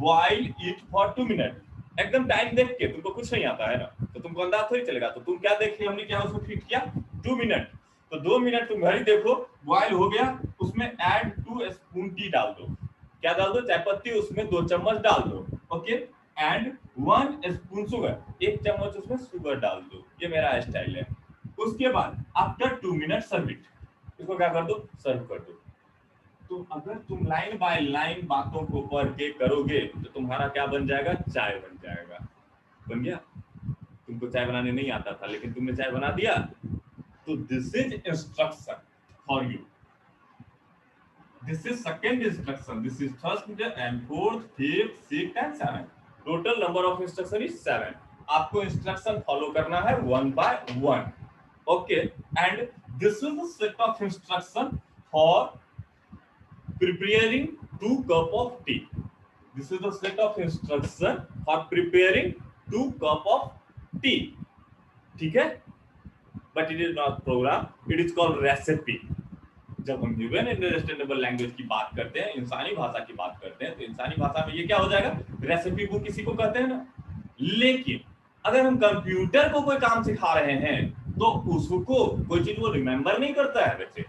बॉइल इट फॉर 2 मिनट. एकदम टाइम देख के, तुमको कुछ नहीं आता है ना, तो तुमको अंदाज थोड़ी चलेगा. तो तुम क्या देख लिया, हमने क्या उसको फिट किया 2 मिनट. तो 2 मिनट तुम घड़ी देखो, बॉइल हो गया. उसमें ऐड 2 स्पून टी डाल दो. क्या डाल दो, चाय पत्ती उसमें 2 चम्मच डाल दो. ओके, एंड 1 स्पून शुगर, 1 चम्मच उसमें शुगर डाल दो. ये मेरा स्टाइल है. उसके बाद आफ्टर 2 मिनट सर्व इट. इसको क्या कर दो, सर्व कर दो. तो अगर तुम लाइन बाय लाइन बातों को पढ़ के करोगे तो तुम्हारा क्या बन जाएगा, चाय बन जाएगा. बन गया. तुमको चाय बनाने नहीं आता था लेकिन तुमने चाय बना दिया. तो this is instruction for you. This is second instruction. This is third and fourth, fifth, sixth and seven. Total number of instruction is 7. आपको इंस्ट्रक्शन फॉलो करना है 1 by 1. Okay, and this is the set of instruction for preparing 2 cup of tea. This is the set of instruction for preparing 2 cup of tea. ठीक है, but it is not program, it is called recipe. जब हम human understandable language की बात करते हैं, इंसानी भाषा की बात करते हैं, तो इंसानी भाषा में ये क्या हो जाएगा, रेसिपी बुक किसी को कहते हैं ना. लेकिन अगर हम कंप्यूटर को कोई काम सिखा रहे हैं तो उसको कोई चीज वो रिमेंबर नहीं करता है वैसे,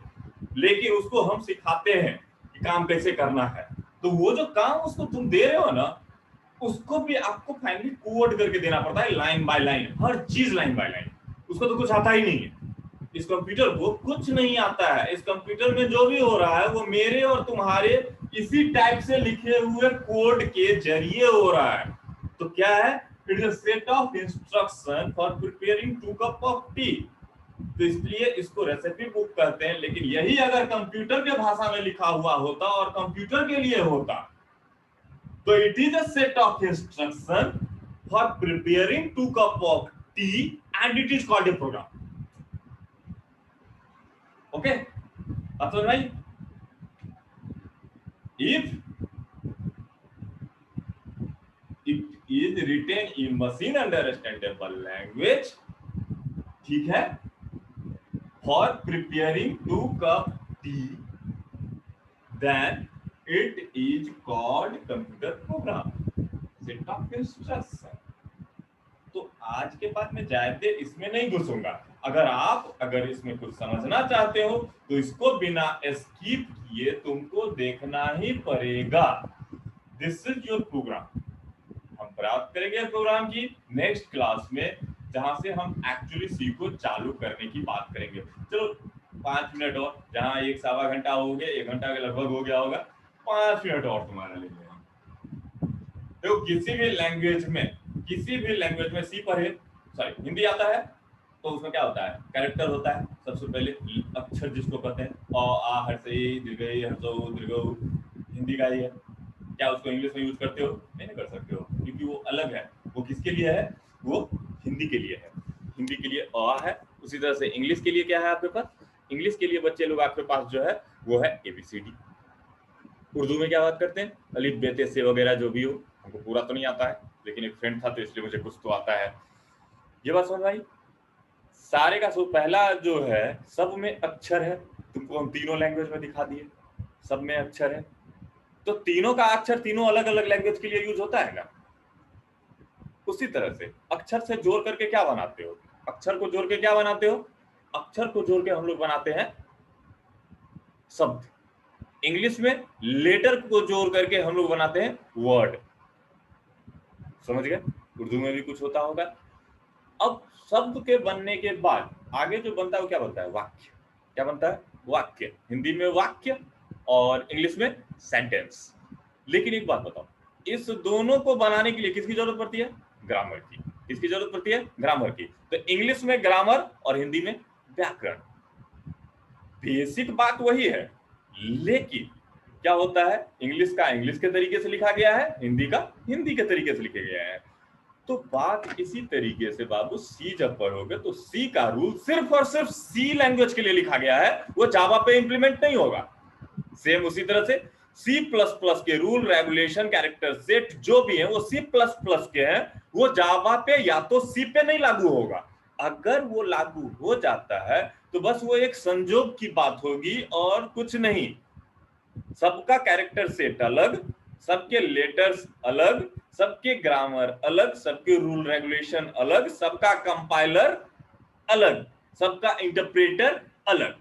लेकिन उसको हम सिखाते हैं काम कैसे करना है. तो वो जो काम उसको तुम दे रहे हो ना, उसको भी आपको फाइनली कोड करके देना पड़ता है, लाइन बाय लाइन, हर चीज लाइन बाय लाइन. उसको तो कुछ आता ही नहीं है. इस कंप्यूटर को कुछ नहीं आता है. इस कंप्यूटर में जो भी हो रहा है वो मेरे और तुम्हारे इसी टाइप से लिखे हुए कोड के जरिए हो रहा है. तो क्या है, it is a set of instruction for preparing 2 cup of T. तो इसलिए इसको रेसिपी बुक कहते हैं. लेकिन यही अगर कंप्यूटर के भाषा में लिखा हुआ होता और कंप्यूटर के लिए होता तो it is a set of instruction for preparing 2 cup of tea and it is called a program. Okay, बात समझ भाई. If it is written in machine understandable language, ठीक है, for preparing 2 cup tea, then it is called computer program, set of instruction. तो आज के बाद मैं ज्यादा इसमें नहीं घुसूंगा. अगर इसमें कुछ समझना चाहते हो तो इसको बिना स्किप किए तुमको देखना ही पड़ेगा. This is your program. हम प्राप्त करेंगे प्रोग्राम की नेक्स्ट क्लास में, जहां से हम एक्चुअली सी को चालू करने की बात करेंगे. चलो 5 मिनट और, जहां 1-1.25 घंटा हो गया, 1 घंटा के लगभग हो गया होगा, 5 मिनट और तुम्हारा ले लेंगे. तो किसी भी लैंग्वेज में सी पढ़े, सॉरी हिंदी आता है तो उसमें क्या होता है, कैरेक्टर होता है. सबसे पहले अक्षर जिसको कहते हैं, अ आ हर्ष ई दीर्घ ई हर्षो दीर्घ, हिंदी का ही है. क्या उसको इंग्लिश में यूज करते हो, नहीं कर सकते हो, क्योंकि वो अलग है. वो किसके लिए है, वो हिंदी के लिए है. हिंदी के लिए अ है. उसी तरह से इंग्लिश के लिए क्या है आपके पास, इंग्लिश के लिए बच्चे लोग आपके पास जो है वो है ABCD. उर्दू में क्या बात करते हैं, अलिफ बे ते से वगैरह जो भी हो. हमको पूरा तो नहीं आता है, लेकिन एक फ्रेंड था तो इसलिए मुझे कुछ तो आता है. ये बात समझ भाई. सारे का पहला जो है सब में अक्षर है, तुमको हम तीनों लैंग्वेज में दिखा दिए, सब में अक्षर है। तो तीनों का अक्षर तीनों अलग अलग लैंग्वेज के लिए यूज होता है ना। उसी तरह से अक्षर से जोड़ करके क्या बनाते हो, अक्षर को जोड़ के क्या बनाते हो, अक्षर को जोड़ के हम लोग बनाते हैं शब्द। इंग्लिश में लेटर को जोड़ करके हम लोग बनाते हैं वर्ड। समझ गए? उर्दू में भी कुछ होता होगा। अब शब्द के बनने के बाद आगे जो बनता है वो क्या बनता है, वाक्य। क्या बनता है, वाक्य। हिंदी में वाक्य और इंग्लिश में सेंटेंस। लेकिन एक बात बताओ, इस दोनों को बनाने के लिए किसकी जरूरत पड़ती है, ग्रामर की। किसकी जरूरत पड़ती है, ग्रामर की। तो इंग्लिश में ग्रामर और हिंदी में व्याकरण। बेसिक बात वही है, लेकिन क्या होता है, इंग्लिश का इंग्लिश के तरीके से लिखा गया है, हिंदी का हिंदी के तरीके से लिखा गया है। तो बात इसी तरीके से बाबू, सी जब पढ़ोगे तो सी का रूल सिर्फ और सिर्फ सी लैंग्वेज के लिए लिखा गया है, वो जावा पे इंप्लीमेंट नहीं होगा। सेम उसी तरह से सी प्लस प्लस के रूल रेगुलेशन कैरेक्टर सेट जो भी है वो सी प्लस प्लस के हैं, वो जावा पे या तो सी पे नहीं लागू होगा। अगर वो लागू हो जाता है तो बस वो एक संजोग की बात होगी और कुछ नहीं। सबका कैरेक्टर सेट अलग, सबके लेटर्स अलग, सबके ग्रामर अलग, सबके रूल रेगुलेशन अलग, सबका कंपाइलर अलग, सबका इंटरप्रेटर अलग।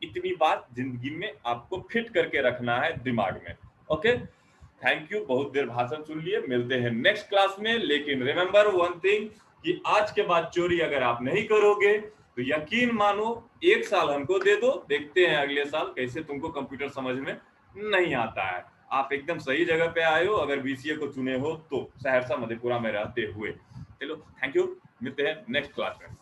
इतनी बात जिंदगी में आपको फिट करके रखना है दिमाग में। ओके, थैंक यू, बहुत देर भाषण सुन लिए, मिलते हैं नेक्स्ट क्लास में। लेकिन रिमेंबर वन थिंग कि आज के बाद चोरी अगर आप नहीं करोगे तो यकीन मानो 1 साल हमको दे दो, देखते हैं अगले साल कैसे तुमको कंप्यूटर समझ में नहीं आता है। आप एकदम सही जगह पे आए हो अगर बीसीए को चुने हो तो, सहरसा मधेपुरा में रहते हुए। चलो थैंक यू, मिलते हैं नेक्स्ट क्लास में।